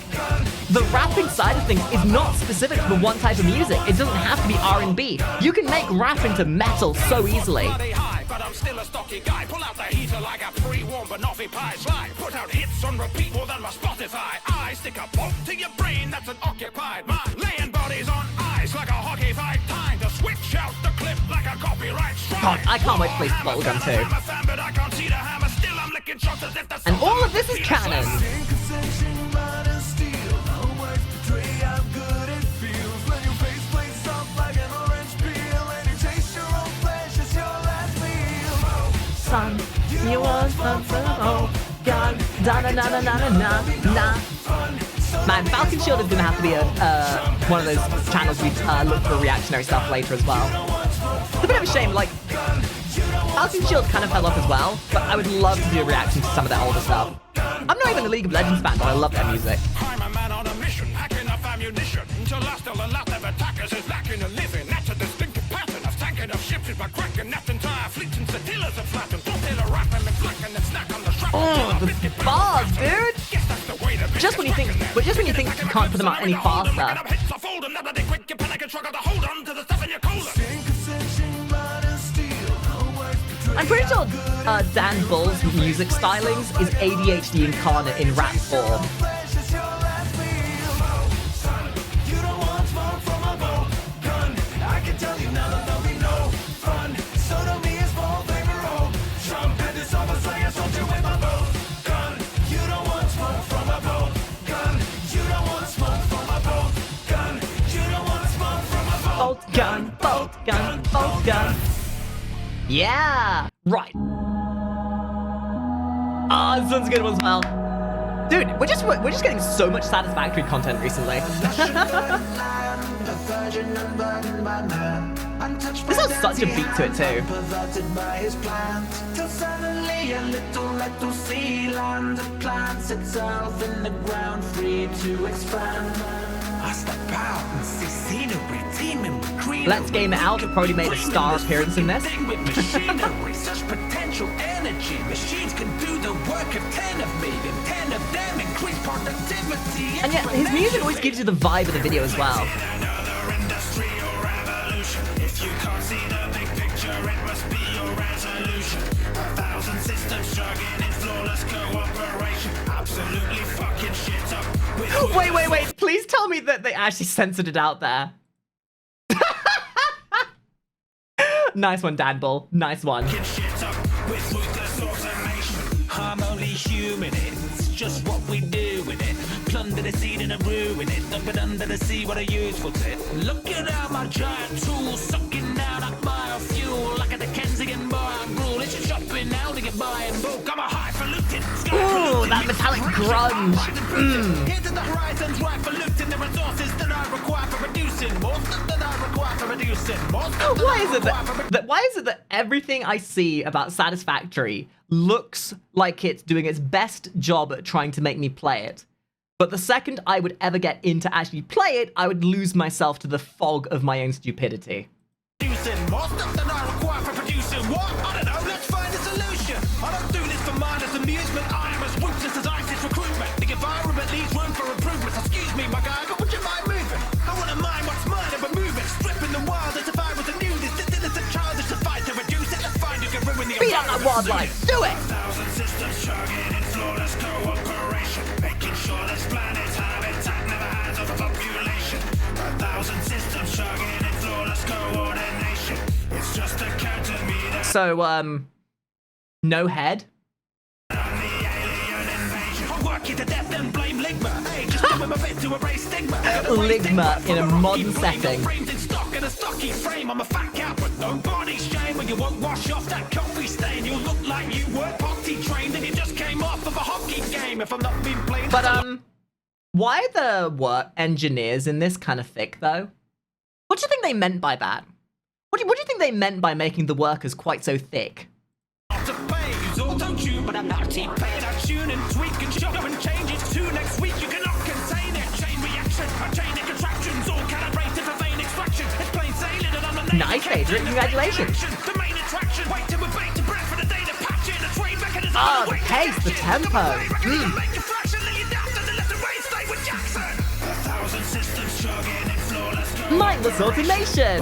the rapping side of things is not specific to the one type of music. It doesn't have to be R&B. You can make rap into metal so easily. But I'm still a stocky guy. Pull out the heater like a pre-warm banoffee pie slide. Put out hits on repeat more than my Spotify. I stick a bolt to your brain that's an occupied mind. Laying bodies on ice like a hockey fight. Time to switch out the clip like a copyright strike. God, I can't wait to play Bubblegum 2. And all of this is canon. Son, you want some gun? Da na na na na na na. Man, Falcon Shield is gonna have to be one of those channels we look for reactionary stuff later as well. It's a bit of a shame, like, Falcon Shield kind of fell off as well, but I would love to do a reaction to some of their older stuff. I'm not even a League of Legends fan, but I love their music. I'm a man on a mission, hacking up ammunition. To last all the lot of attackers is lacking a living. That's a distinctive pattern of tanking of ships is by cracking that entire fleet and satillas are flattened. Torpedo rapping and flacking and snack on the shrapnel. Oh, the bars, dude! Just when you think you can't put them out any faster. I'm pretty sure Dan Bull's music stylings is ADHD incarnate in rap form. Bolt gun, bolt gun, bolt gun. Yeah! Right. Ah, this one's a good one as well. Dude, we're just getting so much satisfactory content recently. This has such a beat to it too. Let's Game It Out probably made a star appearance in this. Such potential energy. Machines can do the work of 10 of me, and 10 of them increase productivity. And yet, his music always gives you the vibe of the video as well. Another industrial revolution. If you can't see the big picture, it must be your resolution. 1,000 systems struggling in flawless cooperation. Absolutely fucking shit up. Wait. Please tell me that they actually censored it out there. Nice one, Dan Bull. Nice one. I'm only human, it's just what we do with it. Plunder the seed and ruin it. Dump it under the sea, what a useful tip. Look at how my giant tool sucking down that biofuel. Like a Dickensian bar and gruel. It's a shopping now to get by and book. I'm a highfalutin. Ooh, that metallic grunge. Here to the horizons, right for looting the resources that I require for reducing more stuff that I require for reducing more stuff that Why is it that everything I see about Satisfactory looks like it's doing its best job at trying to make me play it, but the second I would ever get into actually play it, I would lose myself to the fog of my own stupidity? Producing more stuff that I require for producing what? I don't know, let's find a solution. I don't do this for mindless amusement. I am as ruthless as ISIS recruitment. The environment leaves room for improvements. Excuse me, my guy, but would you mind moving? I wanna mind what's mine and remove it. Stripping the wild as if I was a nudist. This innocent child is to fight to reduce it. Let's find who can ruin the Beat up that wildlife! Do it! 1,000 systems chugging in flawless cooperation. Making sure this planet's habitat never has overpopulation. 1,000 systems chugging in flawless coordination. It's just a counter-meter. So, no head? On the alien invasion. I'll work you to death and blame Ligma. Hey, just give him a bit to erase stigma. Ligma in a modern setting. Framed in stock in a stocky frame. I'm a fat cat with no body shame. And you won't wash off that coffee stain. You'll look like you were potty trained and you just came off of a hockey game. If I'm not being played. But, why are the work engineers in this kind of thick, though? What do you think they meant by that? What do you think they meant by making the workers quite so thick? To pay, use auto-tune, but I'm not paid. I tune and tweak and shop and change it to next week. You cannot contain it. Chain reaction, a chain of contractions, all calibrated for vein extraction. It's plain sailing and I'm a Nice, Adrian. Congratulations. The main attraction, wait till we're baked to breath for the data patch in a trade mechanism. Oh, the pace, the tempo. Make your fraction, then you down to the left and right, stay with Jackson. 1,000 systems chugging in flawless Mindless automation.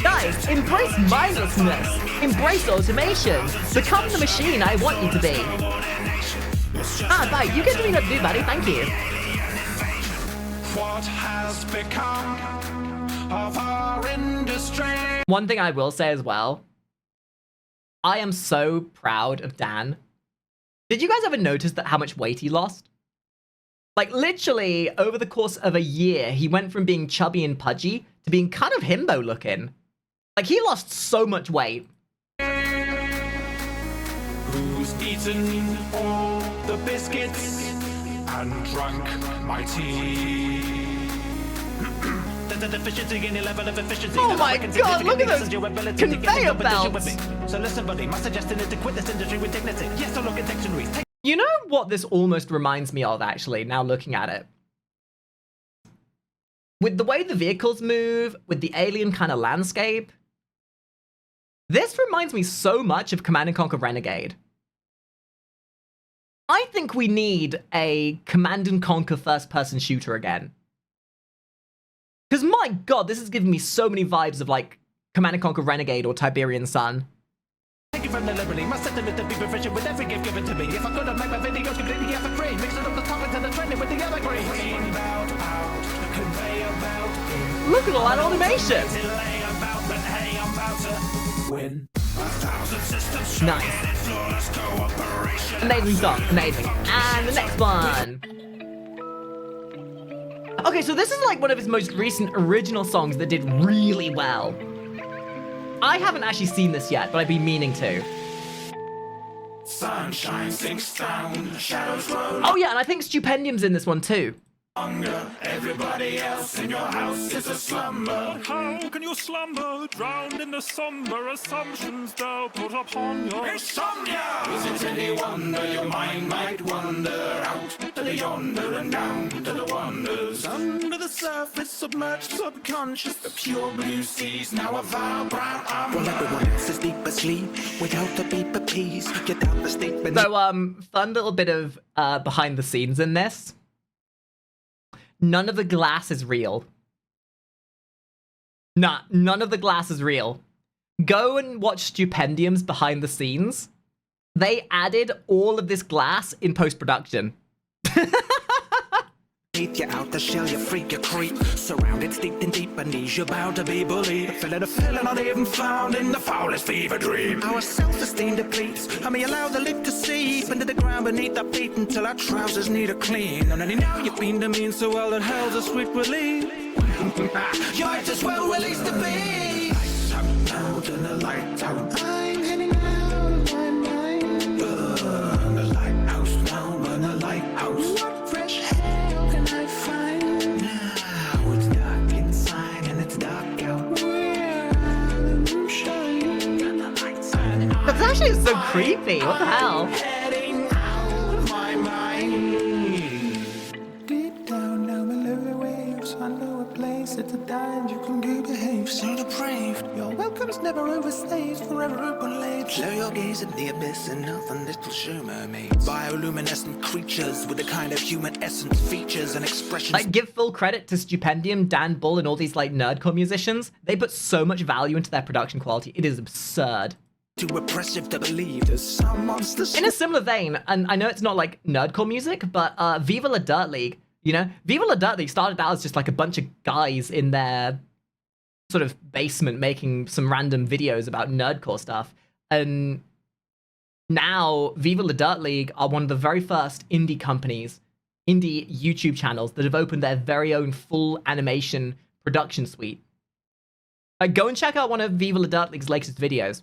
Guys, embrace mindlessness. Embrace automation. Become the machine I want you to be. Ah, bye. You get to be that dude, buddy. Thank you. What has become of our industry? One thing I will say as well, I am so proud of Dan. Did you guys ever notice that how much weight he lost? Like, literally, over the course of a year, he went from being chubby and pudgy to being kind of himbo looking. Like, he lost so much weight. Who's eaten all the biscuits and drunk my tea? The deficiency in your level of efficiency. Oh my god, look at those conveyor belts! So listen, buddy, my suggestion is to quit this industry with dignity. Yes, I'll look at dictionaries. You know what this almost reminds me of, actually, now looking at it? With the way the vehicles move, with the alien kind of landscape, this reminds me so much of Command & Conquer Renegade. I think we need a Command & Conquer first-person shooter again. Because my god, this is giving me so many vibes of, like, Command & Conquer Renegade or Tiberian Sun. Thank you from the liberty. My sentiment to be proficient with every gift given to me. If I could have made my videos completely evergreen, mixing up the topics and the trending with the evergreen. Look at all that automation! Nice. Amazing song, amazing. And the next one. Okay, so this is like one of his most recent original songs that did really well. I haven't actually seen this yet, but I've been meaning to. Sunshine sinks down, shadows roll Oh yeah, and I think Stupendium's in this one too. longer. Everybody else in your house is a slumber. How can you slumber, drowned in the somber assumptions thou put upon your Insomnia! Is it any wonder your mind might wander out to the yonder and down to the wonders? Under the surface, submerged, subconscious, the pure blue seas now a vile brown umber. Well, everyone else is deep asleep without the beep of peace. Get out the statement. So, fun little bit of behind the scenes in this. None of the glass is real. Nah, none of the glass is real. Go and watch Stupendium's behind the scenes. They added all of this glass in post-production. You out the shell, you freak, you creep. Surrounded, steeped in deep beneath, you're bound to be bullied. Feeling a feeling not even found in the foulest fever dream. Our self-esteem depletes, and we allow the lip to seep into the ground beneath our feet until our trousers need a clean. And then now you've been demeaned so well that hell's a sweet relief. You might as well release the beast. Out in the light out. I'm heading out of my mind. Burn the lighthouse now, burn the lighthouse. What fresh hell can I find? Now it's dark inside and it's dark out. Where are the moonshine and the lights and That's actually so creepy. What the hell? heading out of my mind. Deep down below the waves, I know a place at a time you can go behave. So depraved, your welcome's never overstayed, forever open late. Slow your gaze at the abyss and nothing little show mermaids. Bioluminescent creatures with a kind of human essence, features and expressions. Like, give full credit to Stupendium, Dan Bull, and all these, like, nerdcore musicians. They put so much value into their production quality. It is absurd. Too repressive to believe there's some monsters. In a similar vein, and I know it's not, like, nerdcore music, but Viva La Dirt League, you know? Viva La Dirt League started out as just, like, a bunch of guys in their sort of basement making some random videos about nerdcore stuff. And now Viva La Dirt League are one of the very first indie companies, indie YouTube channels that have opened their very own full animation production suite. Go and check out one of Viva La Dirt League's latest videos.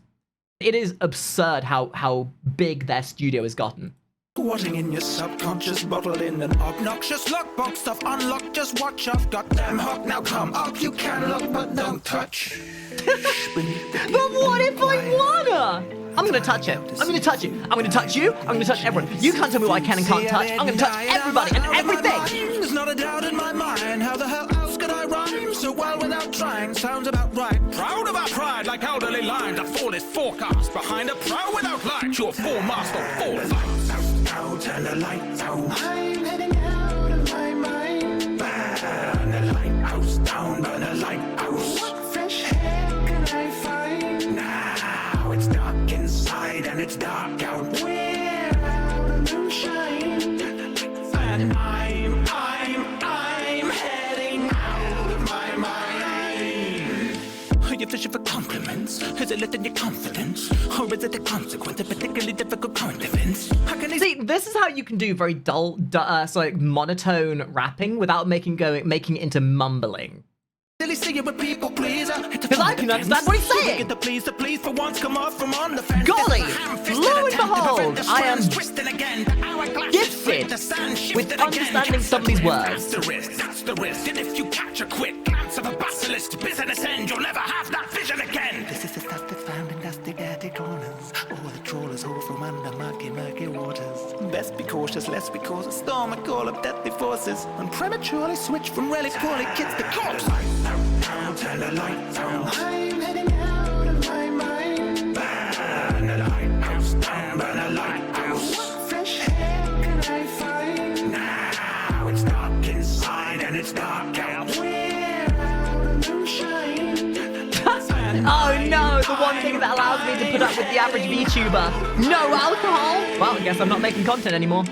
It is absurd how big their studio has gotten. Squatting in your subconscious, bottled in an obnoxious lockbox stuff unlocked. Just watch, I've got damn hook. Now come up, you can look but don't touch. But what if I wanna? I'm gonna touch it. I'm gonna touch it. I'm gonna touch you. I'm gonna touch everyone. You can't tell me what I can and can't touch. I'm gonna touch everybody and everything. There's not a doubt in my mind. How the hell else could I rhyme so well without trying? Sounds about right. Proud of our pride, like elderly lines. A foolish forecast behind a prow without light. You're foremast or foresight. Out and the lights out. I'm heading out of my mind. Burn the lighthouse down, burn the lighthouse. What fresh hell can I find? Now it's dark inside and it's dark out. Where are the moonshine and the lights? And I'm heading out of my mind. Are you fishing for compliments? Is it lifting your confidence? Or is it a consequence of particularly difficult current events? How can See, this is how you can do very dull, monotone rapping without making it into mumbling. Because I can understand what he's saying. Golly, lo and behold, I am gifted with understanding some of these words. That's the risk. And if you catch a quick glance of a basilisk, business end, you'll never have that vision again. This is the stuff that's found in dusty, dirty corners. All the trawlers haul from under murky, murky waters. Best be cautious, lest we cause a storm, a call of deadly forces. And prematurely switch from relic poorly kids to corpse. Turn the lights down. I'm heading out of my mind. Burn the lighthouse down. Burn the lighthouse. What fresh air can I find? Now it's dark inside and it's dark out. We're out of moonshine. Oh no, the one thing that allows me to put up with the average VTuber. No alcohol? Well, I guess I'm not making content anymore.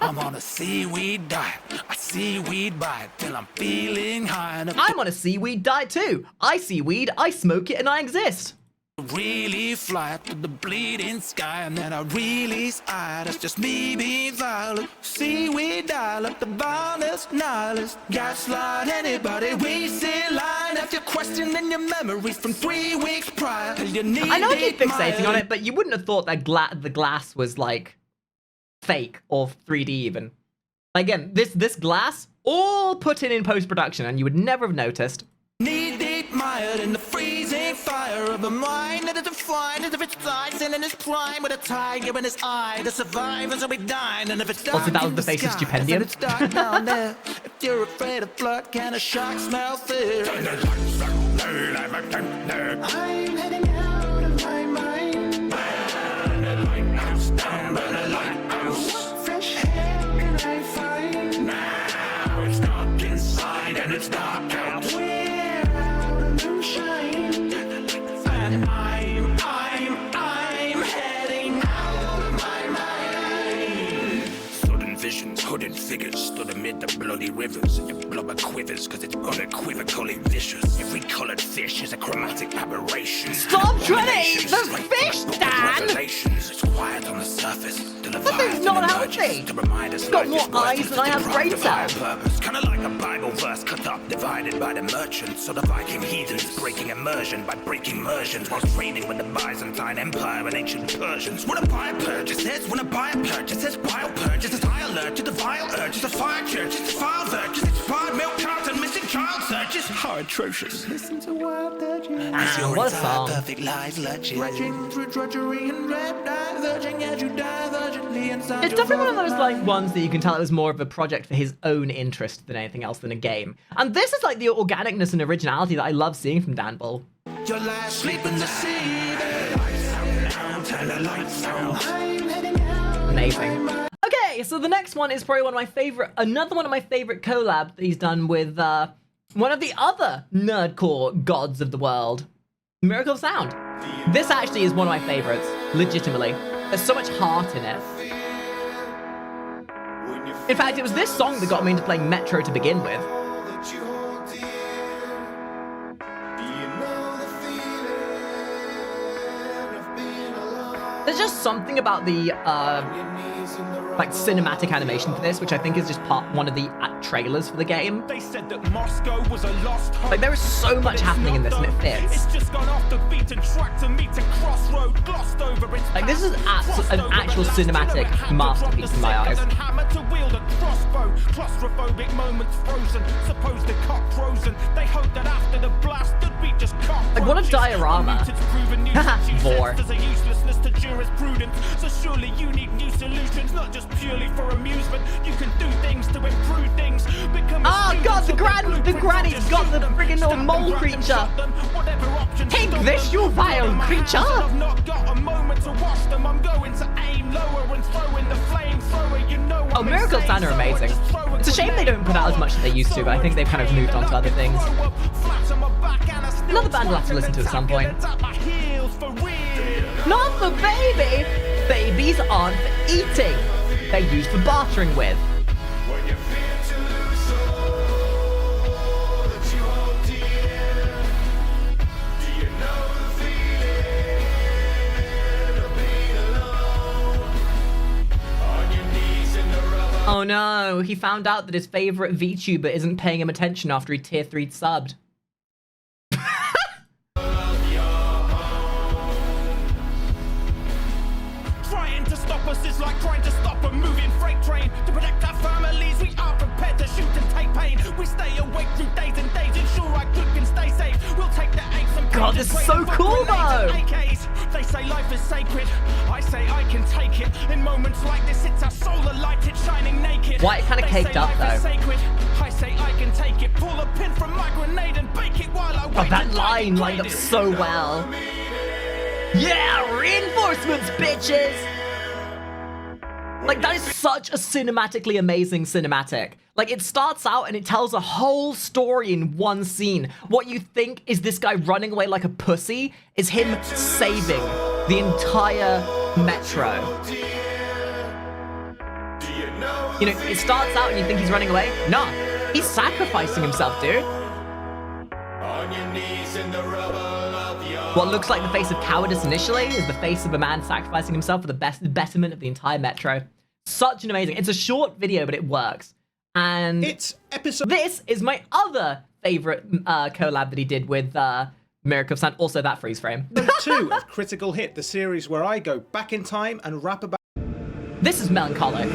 I'm on a seaweed diet. I seaweed bite till I'm feeling high. And I'm on a seaweed diet too. I see weed, I smoke it, and I exist. really fly up to the bleeding sky, and then I release eye. That's just me being violent. Seaweed dial up the vilest nihilist. Gaslight anybody we see line after questioning your memories from 3 weeks prior. I know I keep fixating on it, but you wouldn't have thought that the glass was like fake or 3D even. Again, this glass all put in post-production, and you would never have noticed. Knee-deep mired in the freezing fire of a mind that is defined as if it's rising in its prime with a tiger in his eye. The survivors will be dying, and if it's dark Also, that was in the face of sky, Stupendium. then it's dark down there. If you're afraid of blood, can a shark smell fear? I'm heading out of my mind. Burn the lighthouse down, burn the lighthouse. What fresh air can I find? Now it's dark inside and it's dark out. We're out of moonshine. And I'm heading out of my mind. Sudden visions, hooded figures stood amid the bloody rivers, and your blubber quivers cause it's unequivocally vicious. Every coloured fish is a chromatic aberration. Stop trying to eat the fish, Dan! Revelations. It's quiet on the surface. That thing's not healthy. To remind us It's got life is more eyes worthless, than I have deprived brain of our cells. purpose. Kinda like a Bible verse cut up, divided by the merchants, or the Viking heathens breaking immersion by breaking immersions, whilst trading with the Byzantine Empire and ancient Persians. When a buyer purchases, when a buyer purchases, wild purchases, high alert to the vile urges of fire churches, file virtues, expired milk cards and missing child searches. How atrocious. Listen to wild dirges. As your what a entire song. perfect life lurches, dredging through drudgery and red, diverging as you divergently inside. It's definitely one of those like ones that you can tell it was more of a project for his own interest than anything else than a game. And this is like the organicness and originality that I love seeing from Dan Bull. Your last sleep in the sea. Turn the lights down. I'm heading out. Amazing. Okay, so the next one is probably another one of my favorite collabs that he's done with one of the other nerdcore gods of the world, Miracle of Sound. This actually is one of my favorites, legitimately. There's so much heart in it. In fact, it was this song that got me into playing Metro to begin with. There's just something about the like cinematic animation for this, which I think is just one of the trailers for the game. They said that Moscow was a lost hope. Like there is so much happening in this, and it fits. It's just gone off the beaten track to meet a crossroad, glossed over its Like this is an actual cinematic masterpiece in my eyes. Hammer to wield a crossbow. Claustrophobic moments frozen, supposed the cock frozen. They hope that after the blast there'd be just Like, what a diorama. Vor. There's a uselessness to jurisprudence. So surely you need new solutions, not just purely for amusement. You can do things to improve things. Oh god, the granny's got the friggin' little mole creature. Take this, you vile creature! I've not got a moment to watch them. I'm going to aim lower and throw in the flamethrower. You know Oh, Miracle Sound are amazing. It's a shame they don't put out as much as they used to, but I think they've kind of moved on to other things. Another band we'll have to listen to at some point. Not for baby! Babies aren't for eating. They're used for bartering with. When you fear to lose all that you hold dear, do you know the feeling of being alone? On your knees Oh no, he found out that his favorite VTuber isn't paying him attention after he tier 3'd subbed. Trying to stop us is like trying to stop a moving freight train. To protect our families, we are prepared to shoot and take pain. We stay awake through days and days, ensure our group can stay safe. We'll take the aches and God, pains this and is trade so them for cool, grenades and though. AKs. They say life is sacred. I say I can take it. In moments like this, it's our solar light, it's shining naked. Why it kinda They caked say up, life is though. sacred. I say I can take it. Pull a pin from my grenade and bake it while I wait. God, that to die line lined up degraded. so well. Yeah, reinforcements, bitches! Like, that is such a cinematically amazing cinematic. Like, it starts out and it tells a whole story in one scene. What you think is this guy running away like a pussy is him saving the entire metro. You know, it starts out and you think he's running away. Nah, he's sacrificing himself, dude. What looks like the face of cowardice initially is the face of a man sacrificing himself for the betterment of the entire metro. Such an amazing... It's a short video, but it works. And It's episode... this is my other favorite collab that he did with Miracle of Sun. Also that freeze frame. 2 of Critical Hit, the series where I go back in time and rap about... This is melancholic.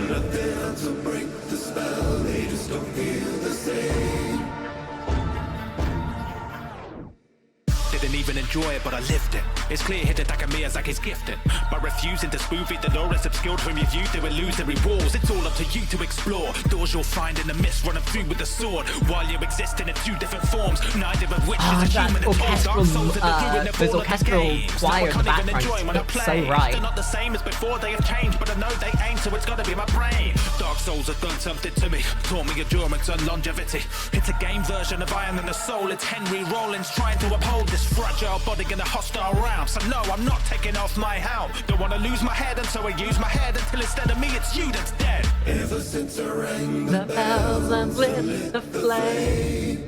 Didn't even enjoy it, but I lived it. It's clear Hidetaka Miyazaki's gifted. By refusing to spoon feed the lowest obscured from your view, they illusory walls. It's all up to you to explore. Doors you'll find in the mist, running through with the sword. While you exist in 2 different forms, neither of which is a that human at all. orchestral, Dark souls that are doing the those fall of the orchestral games. choir in the Now I can't even background enjoy when I is so play. right. They're not the same as before, they have changed, but I know they ain't, so it's gotta be my brain. Dark souls have done something to me, taught me endurance and longevity. It's a game version of Iron and the Soul. It's Henry Rollins trying to uphold this fragile body in a hostile round. So no, I'm not taking off my helm. Don't wanna lose my head, and so I use my head until instead of me, it's you that's dead. Ever since I rang The bells and lit the flame.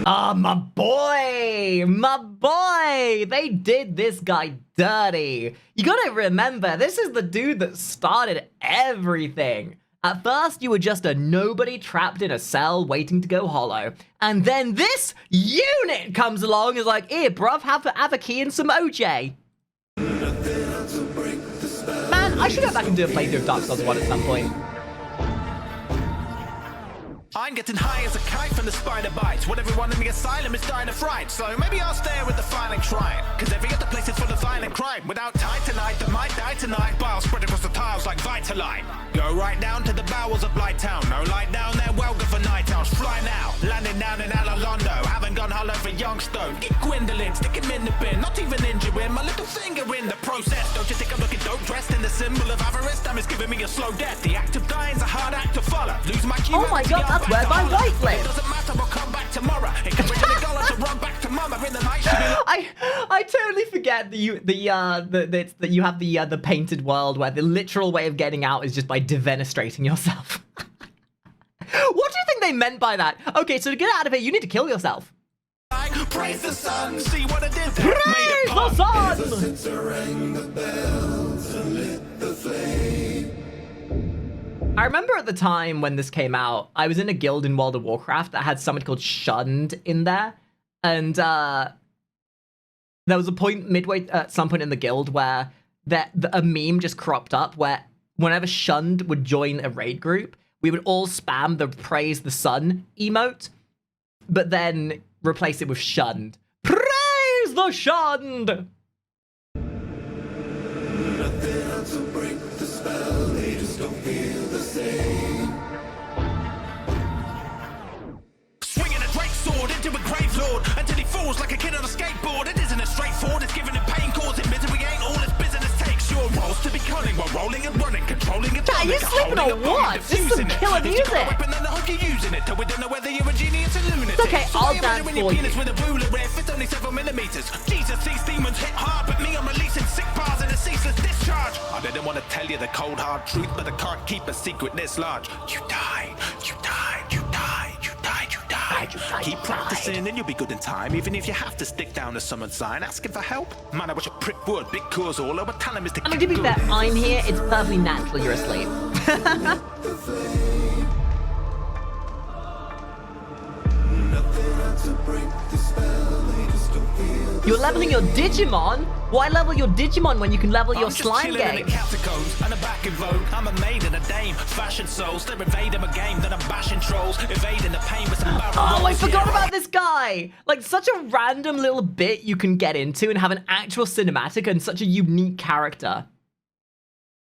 Ah, my boy! They did this guy dirty. You gotta remember, this is the dude that started everything. At first, you were just a nobody trapped in a cell waiting to go hollow. And then this unit comes along and is like, here, bruv, have a key and some OJ. Man, I should go back and do a playthrough of Dark Souls 1 at some point. I'm getting high as a kite from the spider bites. What everyone in the asylum is dying of fright. So maybe I'll stay with the violent crime. Cause every other place is full of violent crime. Without titanite, that might die tonight. Bile spread across the tiles like Vitalite. Go right down to the bowels of Blight Town. No light down there, welcome for night owls. Fly now, landing down in Alalondo. Haven't gone hollow for Youngstone. Get Gwendolyn, stick him in the bin. Not even injure him, my little finger in the process. Don't you think I'm looking dope dressed in the symbol of avarice? Time is giving me a slow death. The act of dying's a hard act to follow. Lose my key. Oh my god, that's where my wife lives. It doesn't matter, we'll come back tomorrow. Encouraging the girl to run back to mama in the night. I totally forget that you have the painted world where the literal way of getting out is just by defenestrating yourself. What do you think they meant by that? Okay, so to get out of it, you need to kill yourself. Praise the sun. See what I did there? Praise the sun! since I rang the bells and lit the flame. I remember at the time when this came out, I was in a guild in World of Warcraft that had somebody called Shunned in there. And there was a point at some point in the guild where a meme just cropped up where whenever Shunned would join a raid group, we would all spam the praise the sun emote, but then replace it with Shunned. Praise the Shunned! Nothing else will break the spell, they just don't feel the same. Swinging a great sword into a grave lord until he falls like a kid on a skateboard. It isn't as straightforward as giving him pain, causing misery ain't all his business takes. Your roles to be cunning while rolling and running, controlling it. Are you sleeping or what? This is some killer music. Weapon, then I hope you're using it. Though we don't know whether you're a genius or lunatic. Okay, So I'll why dance measuring for your you. penis with a ruler if it's only 7 millimeters? Jesus, these demons hit hard, but me, I'm releasing sick bars in a ceaseless discharge. I didn't want to tell you the cold hard truth, but I can't keep a secret this large. You died, you died, you died, you died, you died. keep practicing and you'll be good in time. Even if you have to stick down a summoned sign, asking for help. Man, I wish a prick would. Big cause all over. Tell him is to I mean, to be fair, I'm here. It's perfectly natural you're asleep. You're leveling your Digimon? Why level your Digimon when you can level your slime game? In the catacombs and a back in vogue. I'm a maid and a dame, fashion souls. They're invading my game, then I'm bashing trolls, evading the pain with some barrel Oh, I rolls. forgot Yeah, about this guy! Like, such a random little bit you can get into and have an actual cinematic and such a unique character.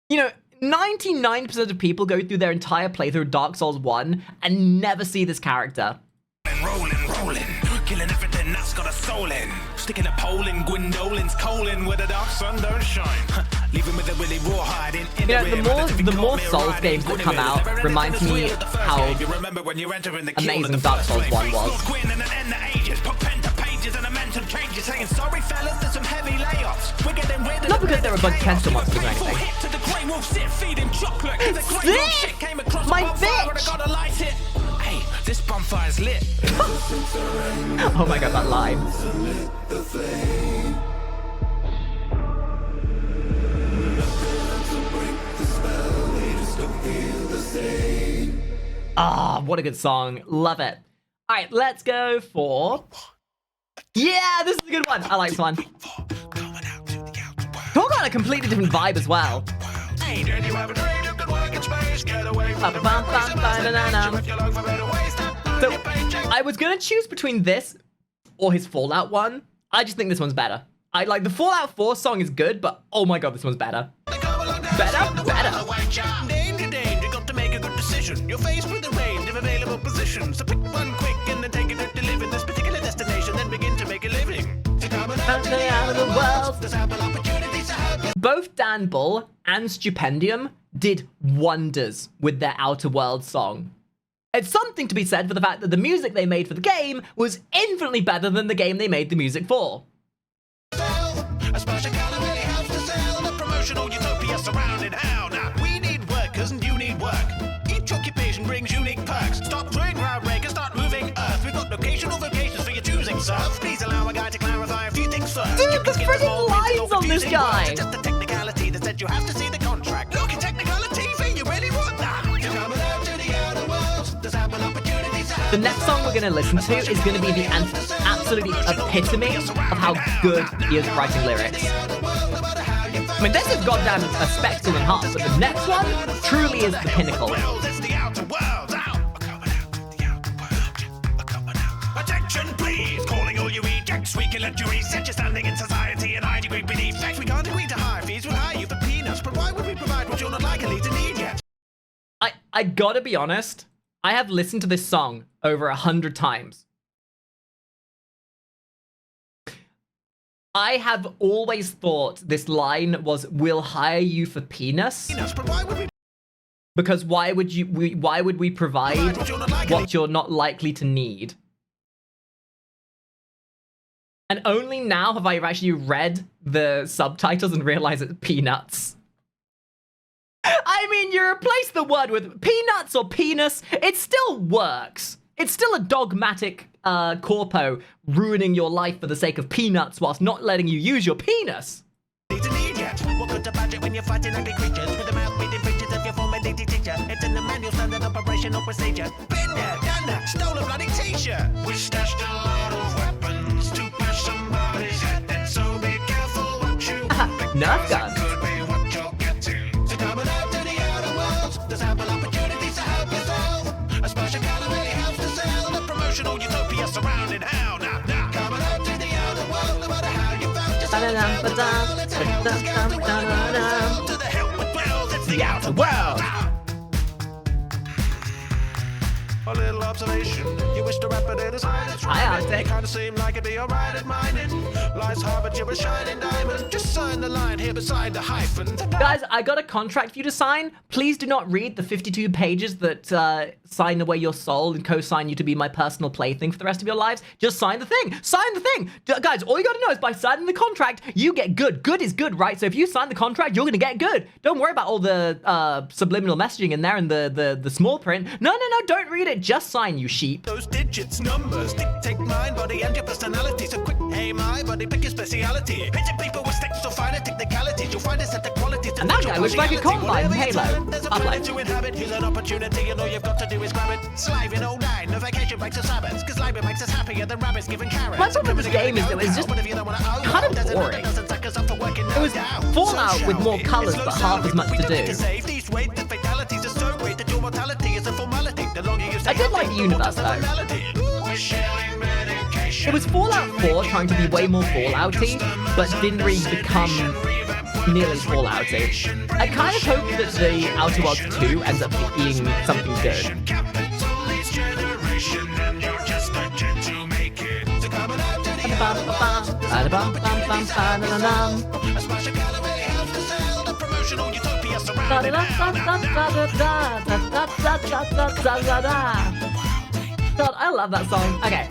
You know, 99% of people go through their entire playthrough of Dark Souls 1 and never see this character. rolling, killing everything that's got a soul in. Sticking a pole in Gwendolyn's colon where the dark sun don't shine. Leaving with a willy rawhide in You know, rear, the more Souls games that come out reminds me how amazing Dark Souls 1 was. Not because there were a bunch of tentacle monsters or anything. Sick! My bitch! Hey, this bonfire's lit. Oh my god, that line. Ah, what a good song. Love it. All right, let's go for... Yeah, this is a good one. I like this one. Talk about a completely different vibe as well. So, I was gonna choose between this or his Fallout one. I just think this one's better. I like the Fallout 4 song is good, but oh my god, this one's better. Better. Danger, danger, got to make a good decision. You're faced with a range of available positions. So pick one quick and then take it to deliver this particular destination, then begin to make a living. Out of the world. Both Dan Bull and Stupendium did wonders with their Outer Worlds song. It's something to be said for the fact that the music they made for the game was infinitely better than the game they made the music for. A special gallery helps to sell the promotional utopia surrounding hell. Now, we need workers and you need work. Each occupation brings unique perks. Stop throwing ground breakers, start moving earth. We've got locational vocations for your choosing, sir. Please allow a guy to clarify a few things first. Dude, the freaking lines on this guy! It's just a technicality that said you have to see the contract. Look at technicality, you really want that. You're coming out to the outer world. There's ample opportunities to The next song we're going to listen to is going to be the absolute epitome of how good he is writing lyrics. I mean, this is goddamn a spectacle and half, but the next one truly is the pinnacle. It's the outer world. Attention, please. Calling all you ejects. We can let you reset your standing in society and high degree beneath. Fact, we can't agree to higher fees. We'll hire you for peanuts. But why would we provide what you're not likely to need yet? I gotta be honest, I have listened to this song over 100 times. I have always thought this line was, "We'll hire you for penis." But why would we Because why would we provide what you're not likely to need? And only now have I actually read the subtitles and realized it's peanuts. I mean, you replace the word with peanuts or penis, it still works. It's still a dogmatic corpo ruining your life for the sake of peanuts whilst not letting you use your penis. to need yet? What good about it when you're fighting ugly creatures with the mouth breathing creatures of your former dating teacher? It's in the manual standard operational procedure. Been there, done that, stole a bloody t-shirt. We stashed a lot of weapons to bash somebody's head. And so be careful what you Nerf gun. could be what you'll get to. So coming out to the outer worlds, there's ample opportunities to help yourself. A special gallery helps to sell the promotional utopia surrounding hell. Now, coming out to the outer world, no matter how you found yourself. It's hell is gathering round. To the hell with wells, it's the outer world. A little observation. You wish to wrap it in a sign that's Hi, right. Arctic. It kinda seemed like it'd be alright at mining. Life's hard, but you're a shining diamond. Just sign the line here beside the hyphen. Guys, I got a contract for you to sign. Please do not read the 52 pages that sign away your soul and co-sign you to be my personal plaything for the rest of your lives. Just sign the thing. Sign the thing. Guys, all you gotta know is by signing the contract, you get good. Good is good, right? So if you sign the contract, you're gonna get good. Don't worry about all the subliminal messaging in there and the small print. No, don't read it. it just fine, you sheep. Those digits, numbers, dictate mind, body, and your personality. So quick, hey, my body, pick your speciality. Hitting people with sticks to find a technicalities. You'll find a set of qualities. And that guy looks like a combine in Halo. There's a I'd planet like. to inhabit. Here's an opportunity, and all you've got to do is grab it. Sliving 09, no vacation breaks or Sabbaths. Because life makes us happier than rabbits giving carrots. My problem with this game is that it's just kind of boring. It was Fallout with more colours but half as much to do. I did like the universe though. It was Fallout 4 trying to be way more Fallouty, but didn't really become nearly Fallouty. I kind of hope that the Outer Worlds 2 ends up being something good. God, I love that song. Okay.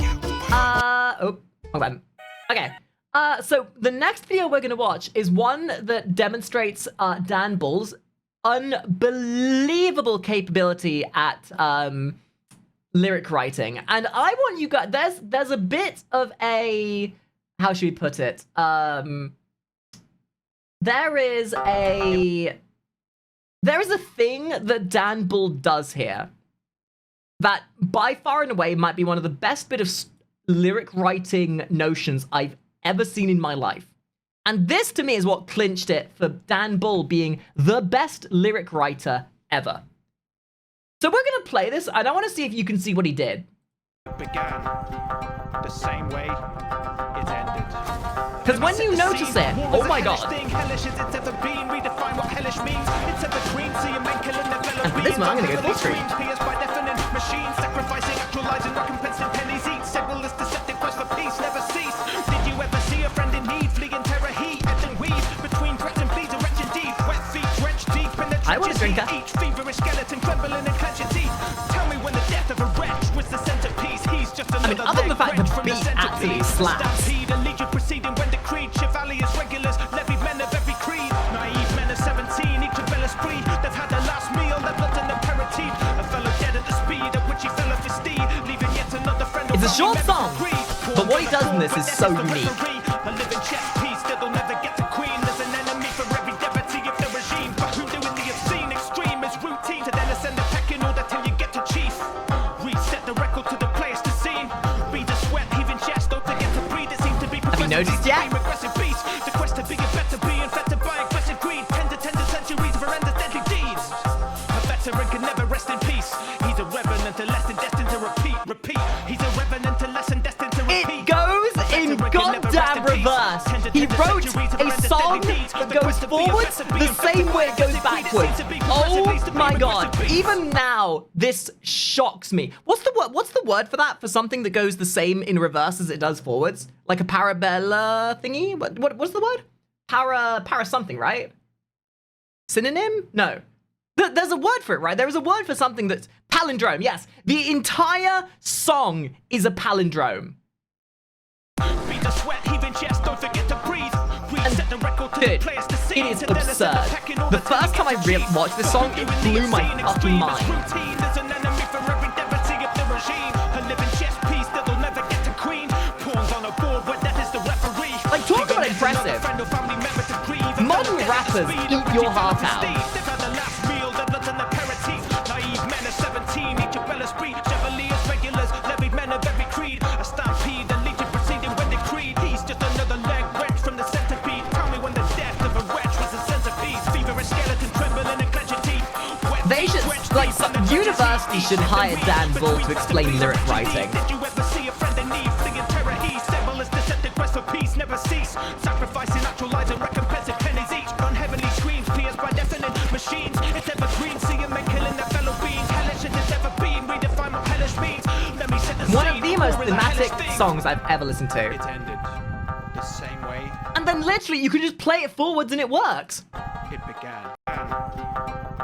Hold on. Okay. So the next video we're gonna watch is one that demonstrates Dan Bull's unbelievable capability at lyric writing, and I want you guys. There's a bit of a, how should we put it? There is a thing that Dan Bull does here that by far and away might be one of the best bit of lyric writing notions I've ever seen in my life. And this to me is what clinched it for Dan Bull being the best lyric writer ever. So we're gonna play this, and I want to see if you can see what he did. Began the same way it ended. Because when you notice it, oh my god. And for this one, I'm gonna go full screen. I want a drinker. I mean, other than the fact the beat absolutely slaps. It's a short song, but what he does in this is so unique. Have you noticed yet? It goes in goddamn reverse. He wrote a song that goes forwards the same way it goes backwards. Oh my god. Even now, this shocks me. What's the word for that? For something that goes the same in reverse as it does forwards? Like a parabella thingy? What's the word? Para something, right? Synonym? No. There's a word for it, right? There is a word for something that's palindrome. Yes, the entire song is a palindrome. Dude, it is absurd. The first time I watched this song, it blew my fucking mind. Like, talk about impressive. Modern rappers eat your heart out. They should, like, some university should hire Dan Bull to explain lyric writing. One of the most thematic songs I've ever listened to. It ended the same way And then literally you can just play it forwards and it works. it began.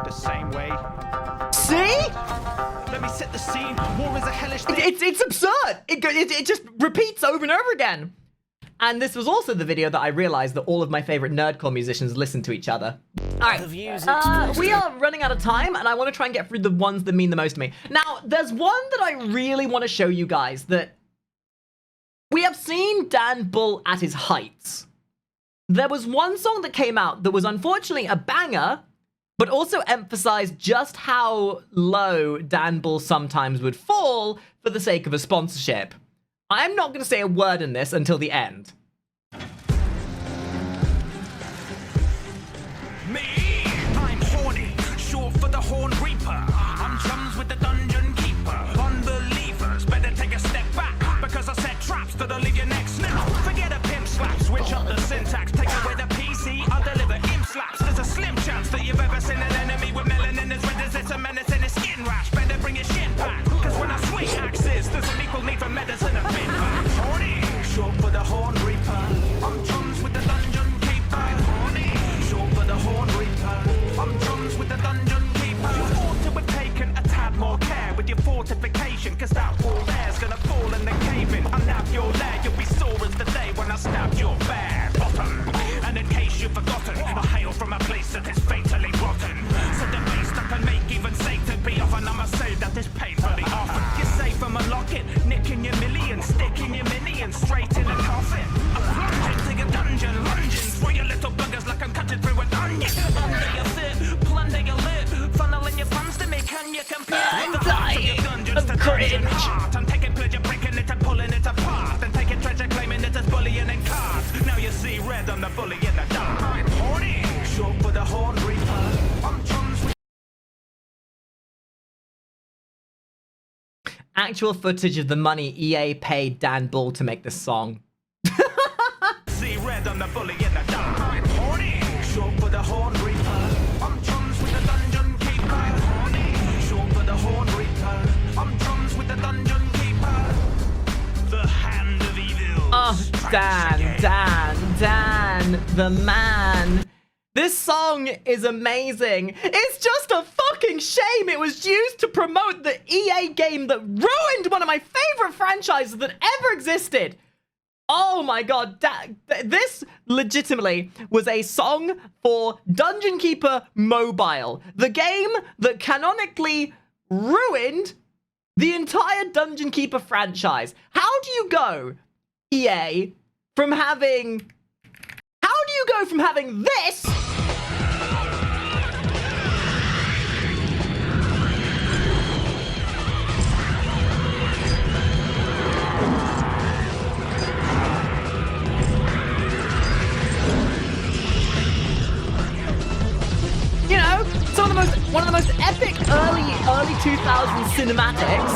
The same way. See? Let me set the scene. War is a hellish thing. It's absurd. It just repeats over and over again. And this was also the video that I realized that all of my favorite nerdcore musicians listen to each other. All right, we are running out of time, and I want to try and get through the ones that mean the most to me. Now, there's one that I really want to show you guys that we have seen Dan Bull at his heights. There was one song that came out that was unfortunately a banger, but also emphasized just how low Dan Bull sometimes would fall for the sake of a sponsorship. I'm not going to say a word in this until the end. Me, I'm horny, short for the Horn Reaper. I'm chums with the Dungeon Keeper. Unbelievers, better take a step back, because I set traps that'll leave your neck snap. Forget a pimp slap, switch up the syntax, take away the PC, I'll deliver imp slaps. There's a slim chance that you've ever seen an enemy with melanin as red as it's a menace in his skin rash. Better bring your shin back, because when I swing axes, there's an equal need for medicine and bin back. Horny, short for the Horn Reaper. I'm chums with the Dungeon Keeper. Horny, short for the Horn Reaper. I'm chums with the Dungeon Keeper. You ought to have taken a tad more care with your fortification, cause that wall there's gonna fall in the cave in. Unnap your lair, you'll be sore as the day when I stabbed your bare bottom. And in case you've forgotten, I hail from a place that is fatally rotten. So the base that can make even Satan be off, and I must say that is painfully often. You're safe from a locket, nicking your millions, sticking your minions straight in a coffin. I plunge into your dungeon, lunging through your little buggers like I'm cutting through a onion. Under your fit, plunder your lip, funneling your funds to me, can you compare? I'm dying of cringe. I'm taking pleasure, breaking it and pulling it apart, and taking treasure, claiming it as bullying and cards. Now you see red on the bully in the dark. I'm horny, short for the Horn Reaper. I'm chums with Actual footage of the money EA paid Dan Bull to make this song. see red on the bully in the dark. I'm horny, short for the Horn Reaper. I'm chums with the Dungeon Keeper. Horny, short for the Horn Reaper. I'm chums with the Dungeon Keeper. The hand of evil. Oh, Dan, the man. This song is amazing. It's just a fucking shame it was used to promote the EA game that ruined one of my favorite franchises that ever existed. Oh my god, this legitimately was a song for Dungeon Keeper Mobile, the game that canonically ruined the entire Dungeon Keeper franchise. How do you go, EA, from having... How do you go from having this... You know, one of the most epic early 2000s cinematics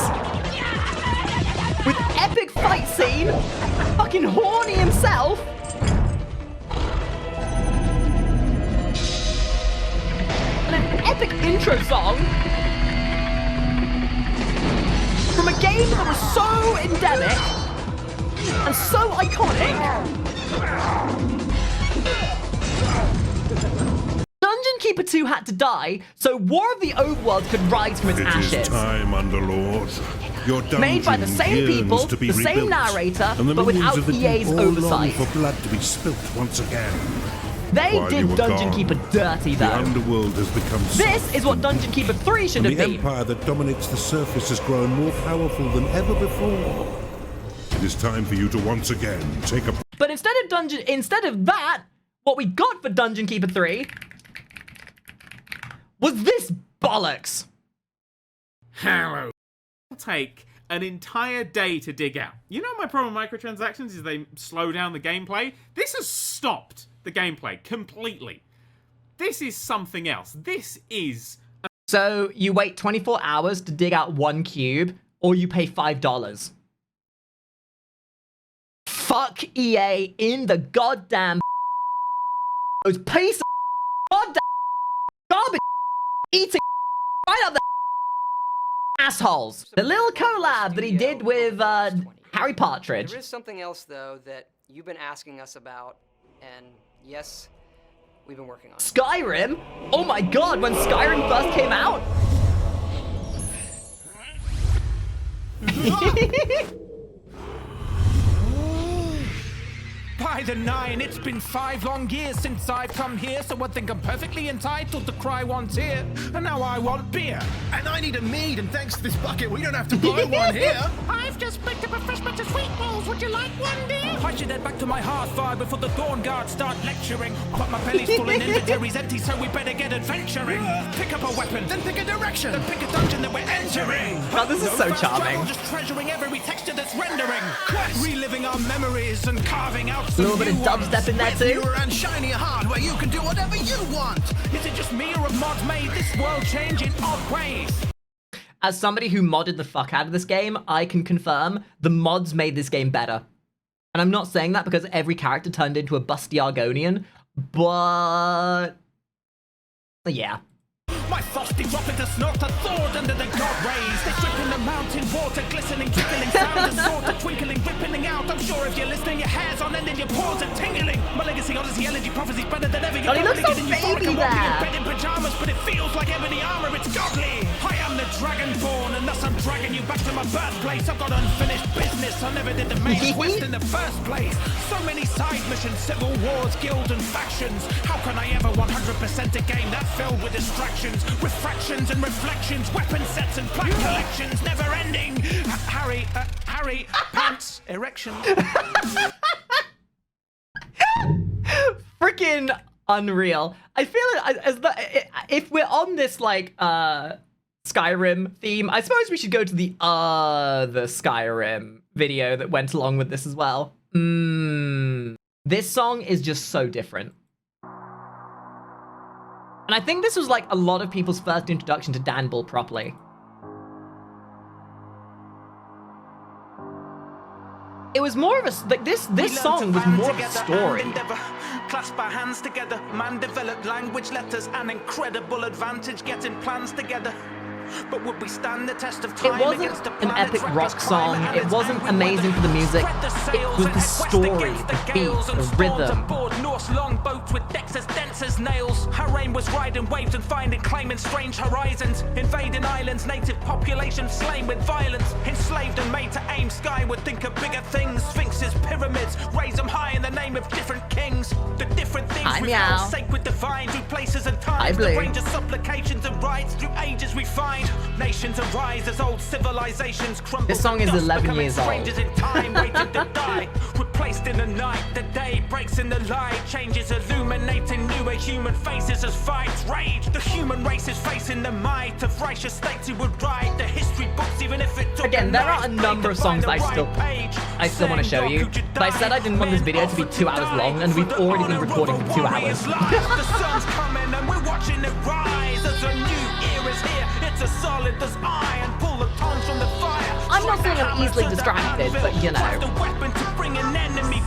with epic fight scene, fucking horny himself. And an epic intro song from a game that was so endemic and so iconic. Dungeon Keeper 2 had to die so War of the Overworld could rise from its ashes. It is time, Underlord. Your dungeon Made by the same people, yearns to be the same rebuilt, narrator, and the but millions without of the EA's deep all long oversight. for blood to be spilt once again. They While you did were Dungeon gone, Keeper dirty, The though. underworld has become This soft, is what Dungeon Keeper 3 should and have the been. empire that dominates the surface has grown more powerful than ever before. It is time for you to once again take a... But instead of that, what we got for Dungeon Keeper 3 was this bollocks. Hello. It'll take an entire day to dig out. You know my problem with microtransactions is they slow down the gameplay? This has stopped the gameplay completely. This is something else. This is... So you wait 24 hours to dig out one cube, or you pay $5. Fuck EA in the goddamn those piece of goddamn garbage eating right out the assholes. The little collab that he did with Harry Partridge. There is something else, though, that you've been asking us about, and yes, we've been working on it. Skyrim? Oh my god, when Skyrim first came out? By the 9, it's been 5 long years since I've come here, so I think I'm perfectly entitled to cry one tear. And now I want beer. And I need a mead, and thanks to this bucket, we don't have to buy one here. I've just picked up a fresh batch of sweet balls. Would you like one, dear? I should head back to my hearth fire before the Dawn Guard start lecturing. But my belly's full and inventory's empty, so we better get adventuring. Pick up a weapon, Then pick a direction. then pick a dungeon that we're entering. God, this is so Fast travel, charming. just treasuring every texture that's rendering. Reliving our memories and carving out A some little bit of new ones. dubstep in there With too. newer and shinier hardware, you can do whatever you want. Is it just me or have mods made this world change in odd ways? As somebody who modded the fuck out of this game, I can confirm the mods made this game better. And I'm not saying that because every character turned into a busty Argonian, but yeah. My frosty dropping to snort a thought under the god rays. They drip in the mountain water, glistening, trickling, sound and sort of twinkling, rippling out. I'm sure if you're listening, your hair's on end and your paws are tingling. My legacy, odyssey, elegy, prophecy's better than ever. God, he looks so getting baby euphoric and walking there. in bed in pajamas, but it feels like ebony armor, it's godly. I am the dragonborn, and thus I'm dragging you back to my birthplace. I've got unfinished business, I never did the main quest in the first place. So many side missions, civil wars, guild and factions. How can I ever 100% a game that filled with distractions? Refractions and reflections, weapon sets and plaque collections, never ending. Harry, pants, erection. Freaking unreal. I feel if we're on this like Skyrim theme, I suppose we should go to the other Skyrim video that went along with this as well. This song is just so different. And I think this was like a lot of people's first introduction to Dan Bull properly. It was more of a like this song was more of a story. Clasp our hands together, man developed language letters, an incredible advantage getting plans together. But would we stand the test of time? It wasn't an epic rock song. It wasn't amazing for the music. It was the story, the beat, the rhythm. Norse longboats with decks as dense as nails. Her aim was riding waves and finding, claiming strange horizons. Invading islands, native population slain with violence. Enslaved and made to aim skyward, think of bigger things. Sphinxes, pyramids, raise them high in the name of different kings. The different things we found, sacred divine, through places and times. The range of supplications and rites through ages we find. Nations arise as old civilizations crumble. This song is 11 years old. Strangers in time waiting to die. Replaced in the night, the day breaks in the light. Changes illuminating newer human faces as fights rage. The human race is facing the might of righteous states who would write the history books, even if it took. Again, there are a number of songs I still want to show you, but I said I didn't want this video to be 2 hours long, and we've already been recording for 2 hours. The sun's coming and we're watching it rise as a new era's here. It's as solid as iron. Pull the tongues from the fire. I'm not saying I'm easily distracted, but you know.